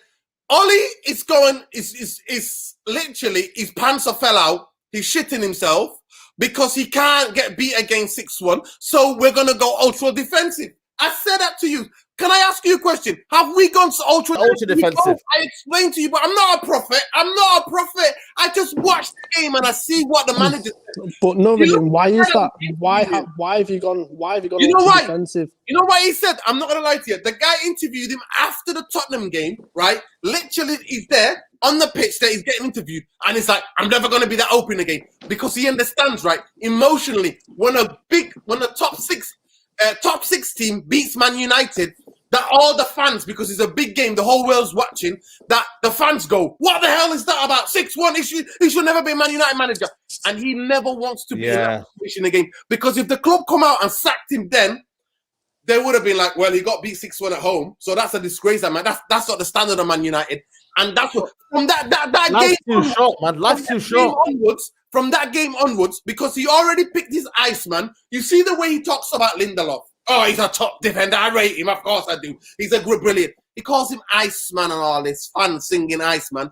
[SPEAKER 1] Ollie is literally, his pants are fell out. He's shitting himself because he can't get beat against 6-1. So we're going to go ultra defensive. I said that to you. Can I ask you a question? Have we gone to ultra defensive? I explained to you, but I'm not a prophet. I just watched the game and I see what the manager said.
[SPEAKER 7] But no, why is that? Why have you gone ultra defensive?
[SPEAKER 1] You know what he said? I'm not going to lie to you. The guy interviewed him after the Tottenham game, right? Literally, he's there on the pitch that he's getting interviewed. And he's like, I'm never going to be that open again. Because he understands, right? Emotionally, when the top six team beats Man United, that all the fans, because it's a big game, the whole world's watching, that the fans go, what the hell is that about? 6-1, he should never be a Man United manager. And he never wants to be in that position again. Because if the club come out and sacked him then, they would have been like, well, he got beat 6-1 at home. So that's a disgrace, man. That's not the standard of Man United. And that's what, from that
[SPEAKER 2] Life's game too short, man. Life's too short.
[SPEAKER 1] From that game onwards, because he already picked his Iceman, you see the way he talks about Lindelof. Oh, he's a top defender. I rate him. Of course I do. He's a good, brilliant. He calls him Iceman and all this fun singing Iceman.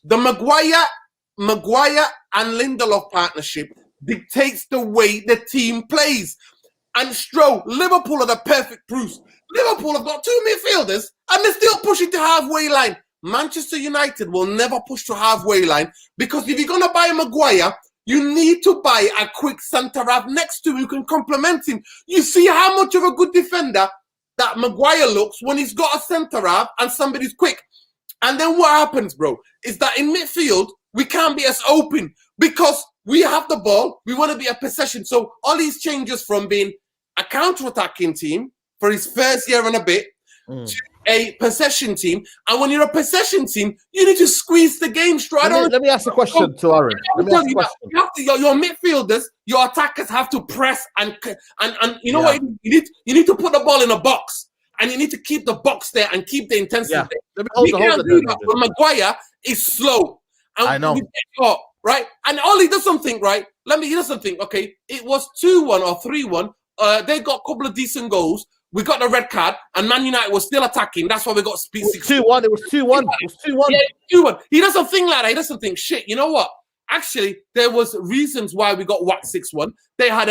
[SPEAKER 1] The Maguire and Lindelof partnership dictates the way the team plays. And Stroh, Liverpool are the perfect proof. Liverpool have got 2 midfielders and they're still pushing to halfway line. Manchester United will never push to halfway line because if you're going to buy Maguire, you need to buy a quick centre-half next to him who can complement him. You see how much of a good defender that Maguire looks when he's got a centre-half and somebody's quick. And then what happens, bro, is that in midfield, we can't be as open because we have the ball. We want to be a possession. So all these changes from being a counter-attacking team for his first year and a bit to a possession team. And when you're a possession team, you need to squeeze the game straight.
[SPEAKER 2] Let me ask a question to Aaron.
[SPEAKER 1] Your midfielders, your attackers have to press and you know what you need to put the ball in a box and you need to keep the box there and keep the intensity there. We can't do that when Maguire is slow. And
[SPEAKER 2] I know.
[SPEAKER 1] Caught, right? And Ollie does something, right? He does something. Okay, it was 2-1 or 3-1. They got a couple of decent goals. We got the red card, and Man United was still attacking. That's why we got speed
[SPEAKER 2] 2-1. It was 2-1. It was 2-1.
[SPEAKER 1] Yeah, 2-1. He does something like that. He does something. Shit, you know what? Actually, there was reasons why we got whacked 6-1. They had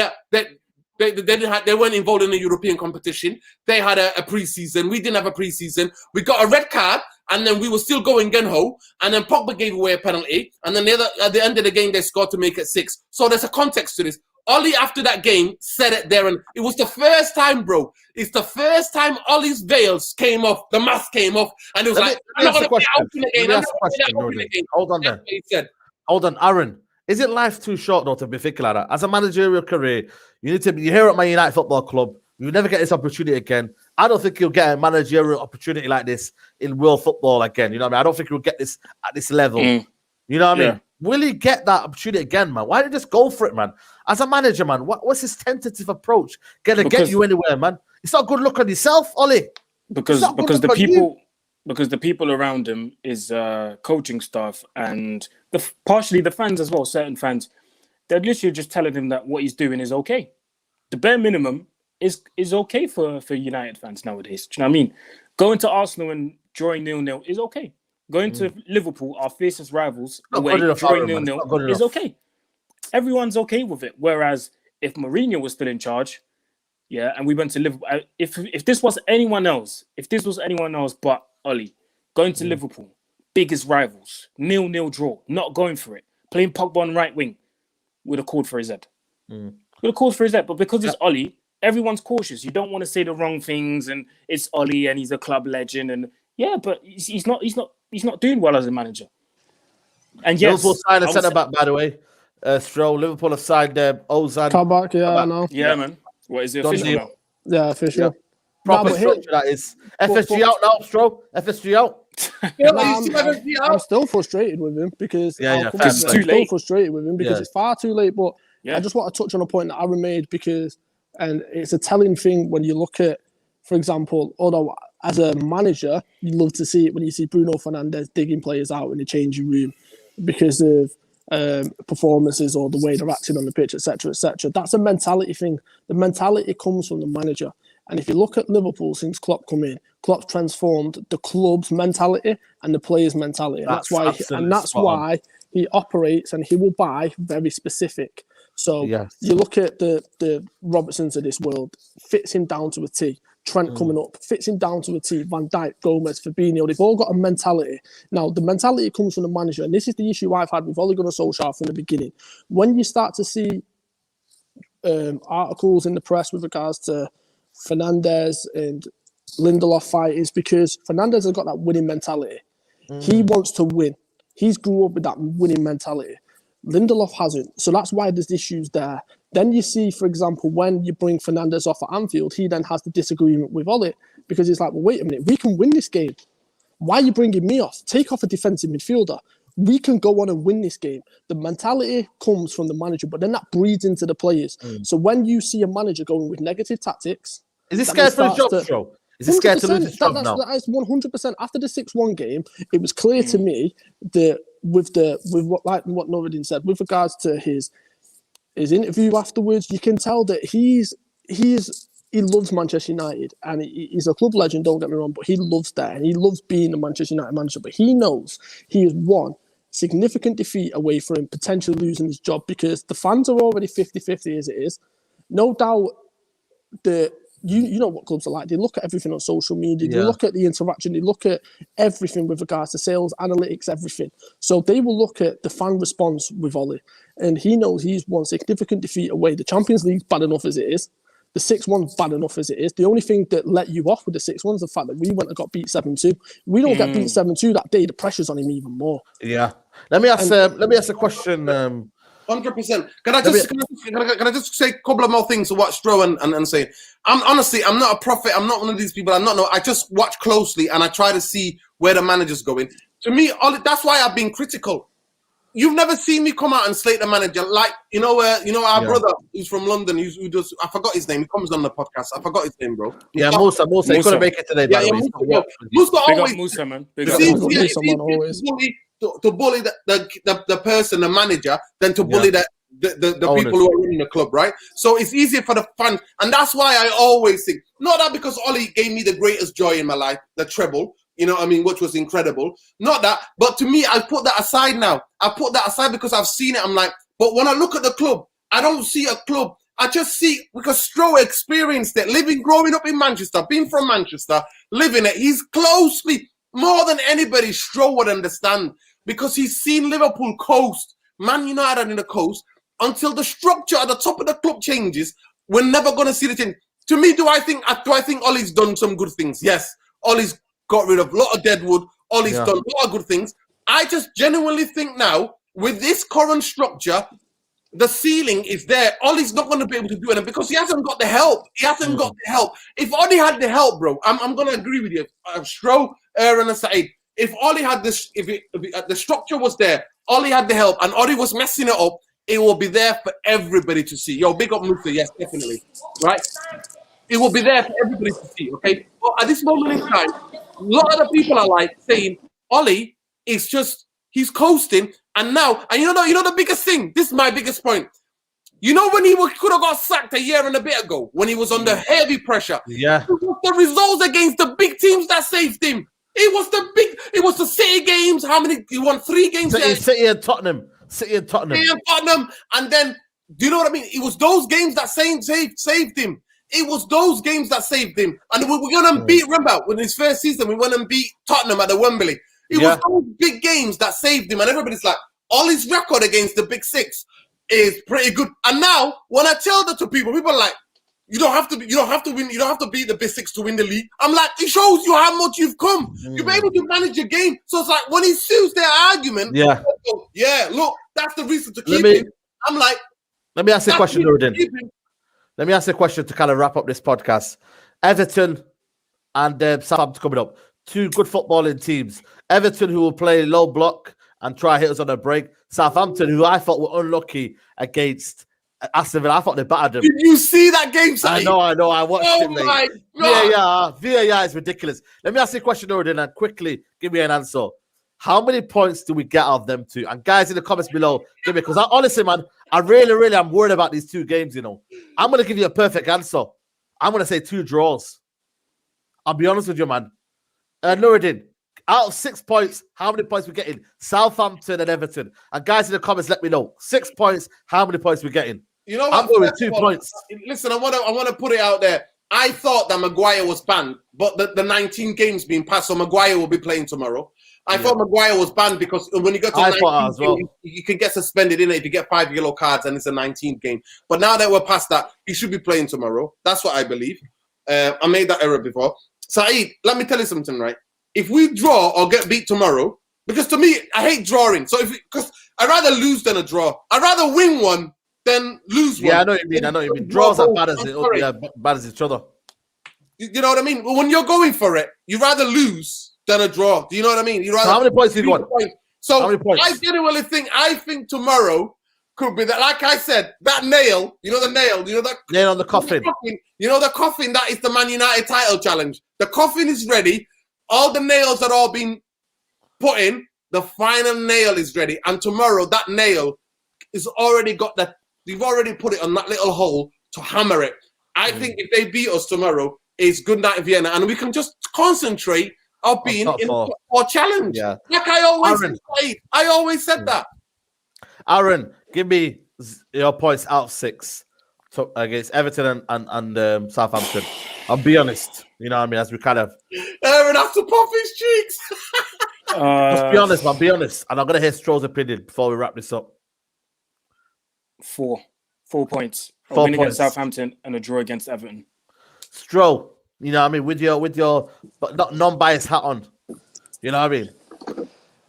[SPEAKER 1] they weren't involved in the European competition. They had a pre-season. We didn't have a pre-season. We got a red card, and then we were still going gung-ho, and then Pogba gave away a penalty, and then at the end of the game, they scored to make it 6. So there's a context to this. Ollie, after that game, said it there, and it was the first time, bro. It's the first time Ollie's veils came off, the mask came off, and it was I'm not going to play out in the game.
[SPEAKER 2] Hold on there. He said. Hold on, Aaron. Is it life too short, though, to be thinking like that? As a managerial career, you're here at Man United Football Club. You'll never get this opportunity again. I don't think you'll get a managerial opportunity like this in world football again. You know what I mean? I don't think you'll get this at this level. You know what I mean? Will he get that opportunity again, man? Why don't you just go for it, man? As a manager, man, what's his tentative approach? Get you anywhere, man? It's not a good look on yourself, Ollie.
[SPEAKER 3] Because the people around him is coaching staff and partially the fans as well. Certain fans, they're literally just telling him that what he's doing is okay. The bare minimum is okay for United fans nowadays. Do you know what I mean? Going to Arsenal and drawing 0-0 is okay. Going to Liverpool, our fiercest rivals, away, drawing 0-0 is okay. Everyone's okay with it. Whereas if Mourinho was still in charge, and we went to Liverpool, if this was anyone else but Ollie, going to Liverpool, biggest rivals, 0-0 draw, not going for it, playing Pogba on right wing, would have called for his head. Would have called for his head, but because it's Ollie, everyone's cautious. You don't want to say the wrong things, and it's Ollie, and he's a club legend, and but he's not doing well as a manager. And yes,
[SPEAKER 2] Liverpool signed a centre back, by the way. Stroll. Liverpool have signed Ozan.
[SPEAKER 7] Kabak, I know.
[SPEAKER 3] Yeah, man. What is it official now?
[SPEAKER 7] Yeah, official.
[SPEAKER 2] Yeah. Proper structure that is. FSG out now, Stroll. FSG out.
[SPEAKER 7] I'm still frustrated with him because
[SPEAKER 3] it's too late.
[SPEAKER 7] Frustrated with him because it's far too late. But I just want to touch on a point that Aaron made and it's a telling thing when you look at, for example, although as a manager, you love to see it when you see Bruno Fernandes digging players out in the changing room because of performances or the way they're acting on the pitch, etc., etc. That's a mentality thing. The mentality comes from the manager. And if you look at Liverpool since Klopp come in, Klopp's transformed the club's mentality and the players' mentality. That's why he operates and he will buy very specific. So you look at the Robertsons of this world, fits him down to a T. Trent coming up, fits him down to a T. Van Dijk, Gomez, Fabinho, they've all got a mentality. Now, the mentality comes from the manager, and this is the issue I've had with Ole Gunnar Solskjaer from the beginning. When you start to see articles in the press with regards to Fernandes and Lindelof fight, is because Fernandes has got that winning mentality. He wants to win. He's grew up with that winning mentality. Lindelof hasn't. So that's why there's issues there. Then you see, for example, when you bring Fernandes off at Anfield, he then has the disagreement with Ollie because he's like, well, wait a minute, we can win this game. Why are you bringing me off? Take off a defensive midfielder. We can go on and win this game. The mentality comes from the manager, but then that breeds into the players. So when you see a manager going with negative tactics...
[SPEAKER 2] Is he scared for his job, Joe? Is he scared to lose his job now?
[SPEAKER 7] That is 100%. After the 6-1 game, it was clear to me that with what Nuruddin said, with regards to his interview afterwards, you can tell that he loves Manchester United and he's a club legend, don't get me wrong, but he loves that and he loves being a Manchester United manager. But he knows he is one significant defeat away from him potentially losing his job because the fans are already 50-50 as it is. No doubt that you know what clubs are like. They look at everything on social media. They look at the interaction. They look at everything with regards to sales, analytics, everything. So they will look at the fan response with Ollie. And he knows he's one significant defeat away. The Champions League's bad enough as it is. The 6-1's bad enough as it is. The only thing that let you off with the 6-1 is the fact that we went and got beat 7-2. We don't get beat 7-2 that day. The pressure's on him even more.
[SPEAKER 2] Yeah. Let me ask a question.
[SPEAKER 1] 100%. Can I just say a couple of more things to what Stro and say? I'm not a prophet. I'm not one of these people. I just watch closely and I try to see where the manager's going. To me, that's why I've been critical. You've never seen me come out and slate the manager like our brother who's from London who does. I forgot his name. He comes on the podcast. I forgot his name, bro.
[SPEAKER 2] Yeah, Musa. He couldn't make it today.
[SPEAKER 1] Musa always.
[SPEAKER 3] Musa, man.
[SPEAKER 1] To bully the person, the manager, than to bully the people who are running the club, right? So it's easier for the fans, and that's why I always think, not that because Ollie gave me the greatest joy in my life, the treble, you know what I mean, which was incredible. Not that, but to me, I put that aside now. I put that aside because I've seen it. I'm like, but when I look at the club, I don't see a club. I just see, because Stroh experienced it, growing up in Manchester, being from Manchester, living it. He's closely more than anybody, Stroll would understand because he's seen Liverpool coast, Man United in the coast, until the structure at the top of the club changes. We're never going to see the change. To me, do I think Ollie's done some good things? Yes. Ollie's got rid of a lot of deadwood. Ollie's done a lot of good things. I just genuinely think now, with this current structure, the ceiling is there. Ollie's not going to be able to do it because he hasn't got the help. He hasn't got the help. If Ollie had the help, bro, I'm going to agree with you. Stroll, Aaron, and Saeed. If Ollie had this, if the structure was there, Ollie had the help, and Ollie was messing it up, it will be there for everybody to see. Yo, big up Musa, yes, definitely. Right? It will be there for everybody to see, okay? But at this moment in time, a lot of the people are like saying, Ollie is just, he's coasting, and now, and you know the biggest thing, this is my biggest point. You know when he could have got sacked a year and a bit ago, when he was under heavy pressure?
[SPEAKER 2] Yeah.
[SPEAKER 1] It was the results against the big teams that saved him. It was the City games. How many? He won 3 games.
[SPEAKER 2] City and Tottenham.
[SPEAKER 1] And then, do you know what I mean? It was those games that saved him. It was those games that saved him. And we were going to beat, remember, when his first season, we went and beat Tottenham at the Wembley. It was those big games that saved him. And everybody's like, all his record against the big 6 is pretty good. And now, when I tell that to people, people are like, you don't have to beat the big 6 to win the league. I'm like, it shows you how much you've come. You've been able to manage your game. So it's like when he sues their argument, look, that's the reason to keep him. I'm like,
[SPEAKER 2] let me ask you a question, Nuruddin. Let me ask you a question to kind of wrap up this podcast. Everton and Southampton coming up. 2 good footballing teams. Everton, who will play low block and try hit us on a break. Southampton, who I thought were unlucky against Aston Villa. I thought they battered them.
[SPEAKER 1] Did you see that game, Saeed?
[SPEAKER 2] I know. I watched it, mate.
[SPEAKER 1] My God.
[SPEAKER 2] VAR is ridiculous. Let me ask you a question, Nuruddin, and quickly give me an answer. How many points do we get out of them 2? And guys in the comments below, give me, because honestly, man, I really am worried about these 2 games, you know. I'm going to give you a perfect answer. I'm going to say 2 draws. I'll be honest with you, man. Nuruddin, out of 6 points, how many points we getting? Southampton and Everton. And guys in the comments, let me know. 6 points, how many points we getting?
[SPEAKER 1] You know what?
[SPEAKER 2] I'm going with 2 points.
[SPEAKER 1] Listen, I want to put it out there. I thought that Maguire was banned, but the 19 games being passed, so Maguire will be playing tomorrow. I thought Maguire was banned because when you get to 19 games, you can get suspended in it if you get 5 yellow cards and it's a 19th game. But now that we're past that, he should be playing tomorrow. That's what I believe. I made that error before. Saeed, let me tell you something, right? If we draw or get beat tomorrow, because to me, I hate drawing. So because I'd rather lose than a draw. I'd rather win one than lose one.
[SPEAKER 2] Yeah, I know what you mean. Draws are bad as each other.
[SPEAKER 1] You know what I mean? When you're going for it, you'd rather lose than a draw. Do you know what I mean?
[SPEAKER 2] So how many points did you want?
[SPEAKER 1] So I genuinely think tomorrow could be that. Like I said, that nail. You know the nail. You know that
[SPEAKER 2] nail on the coffin.
[SPEAKER 1] You know the coffin. That is the Man United title challenge. The coffin is ready. All the nails are all been put in. The final nail is ready, and tomorrow that nail is already got that. We've already put it on that little hole to hammer it. I think if they beat us tomorrow, it's good night Vienna, and we can just concentrate on being in our challenge. Yeah. Like I always said that.
[SPEAKER 2] Aaron, give me your points out of 6 against Everton and Southampton. I'll be honest. You know what I mean? As we kind of
[SPEAKER 1] Aaron has to pop his cheeks.
[SPEAKER 2] Just be honest, man. Be honest. And I'm gonna hear Stroll's opinion before we wrap this up.
[SPEAKER 3] 4 points. A win against Southampton and a draw against Everton.
[SPEAKER 2] Stroll, you know what I mean, with your but not non-biased hat on. You know what I mean?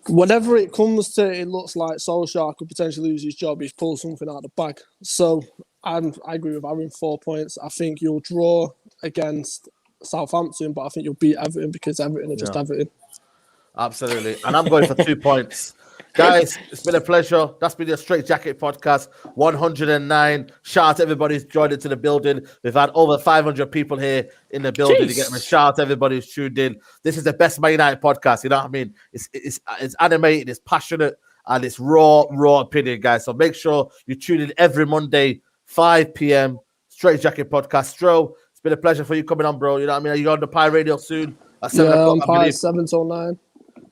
[SPEAKER 7] Whenever it comes to it looks like Solskjaer could potentially lose his job, he's pulled something out of the bag. So I agree with Aaron, 4 points. I think you'll draw against Southampton, but I think you'll beat Everton because Everton are just Everton.
[SPEAKER 2] Absolutely. And I'm going for 2 points. Guys, it's been a pleasure. That's been your Straightjacket podcast 109. Shout out to everybody who's joined into the building. We've had over 500 people here in the building. You get them a shout out to everybody who's tuned in. This is the best Man United podcast. You know what I mean? It's animated, it's passionate, and it's raw opinion, guys. So make sure you tune in every Monday, 5 p.m. Straightjacket podcast. Stro, it's been a pleasure for you coming on, bro. You know what I mean? Are you on the Pi Radio soon? At 7 o'clock,
[SPEAKER 7] on Pi 7 till 9.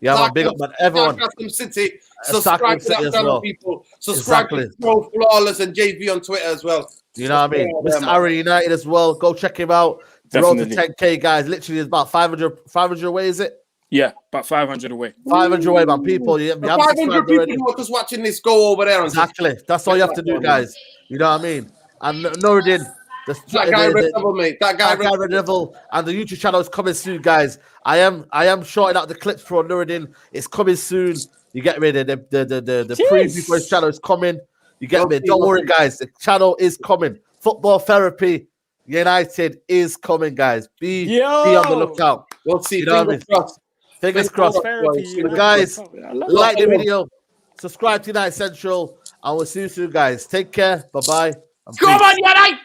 [SPEAKER 2] Yeah, man, big up, man. Everyone.
[SPEAKER 1] City. Subscribe to that channel, people. Subscribe to Pro Flawless and JV on Twitter as well.
[SPEAKER 2] You know what I mean? Mr. Aaron United as well. Go check him out. The road to 10K, guys. Literally, it's about 500 away, is it?
[SPEAKER 3] Yeah, about 500 away.
[SPEAKER 2] 500 away, man. People, you have
[SPEAKER 1] 500 people who are just watching this go over there.
[SPEAKER 2] Exactly. That's all you have to do, guys. You know what I mean? And Nuruddin,
[SPEAKER 1] that guy Red Devil, mate. That guy
[SPEAKER 2] Red Devil, and the YouTube channel is coming soon, guys. I am shorting out the clips for Nuruddin. It's coming soon. You get me? The preview for his channel is coming. You get me? Don't worry, guys. The channel is coming. Football Therapy United is coming, guys. Be on the lookout.
[SPEAKER 1] We'll see.
[SPEAKER 2] You know what I mean? Fingers crossed. Guys, like the video, subscribe to United Central, and we'll see you soon, guys. Take care. Bye-bye.
[SPEAKER 1] Come on, United!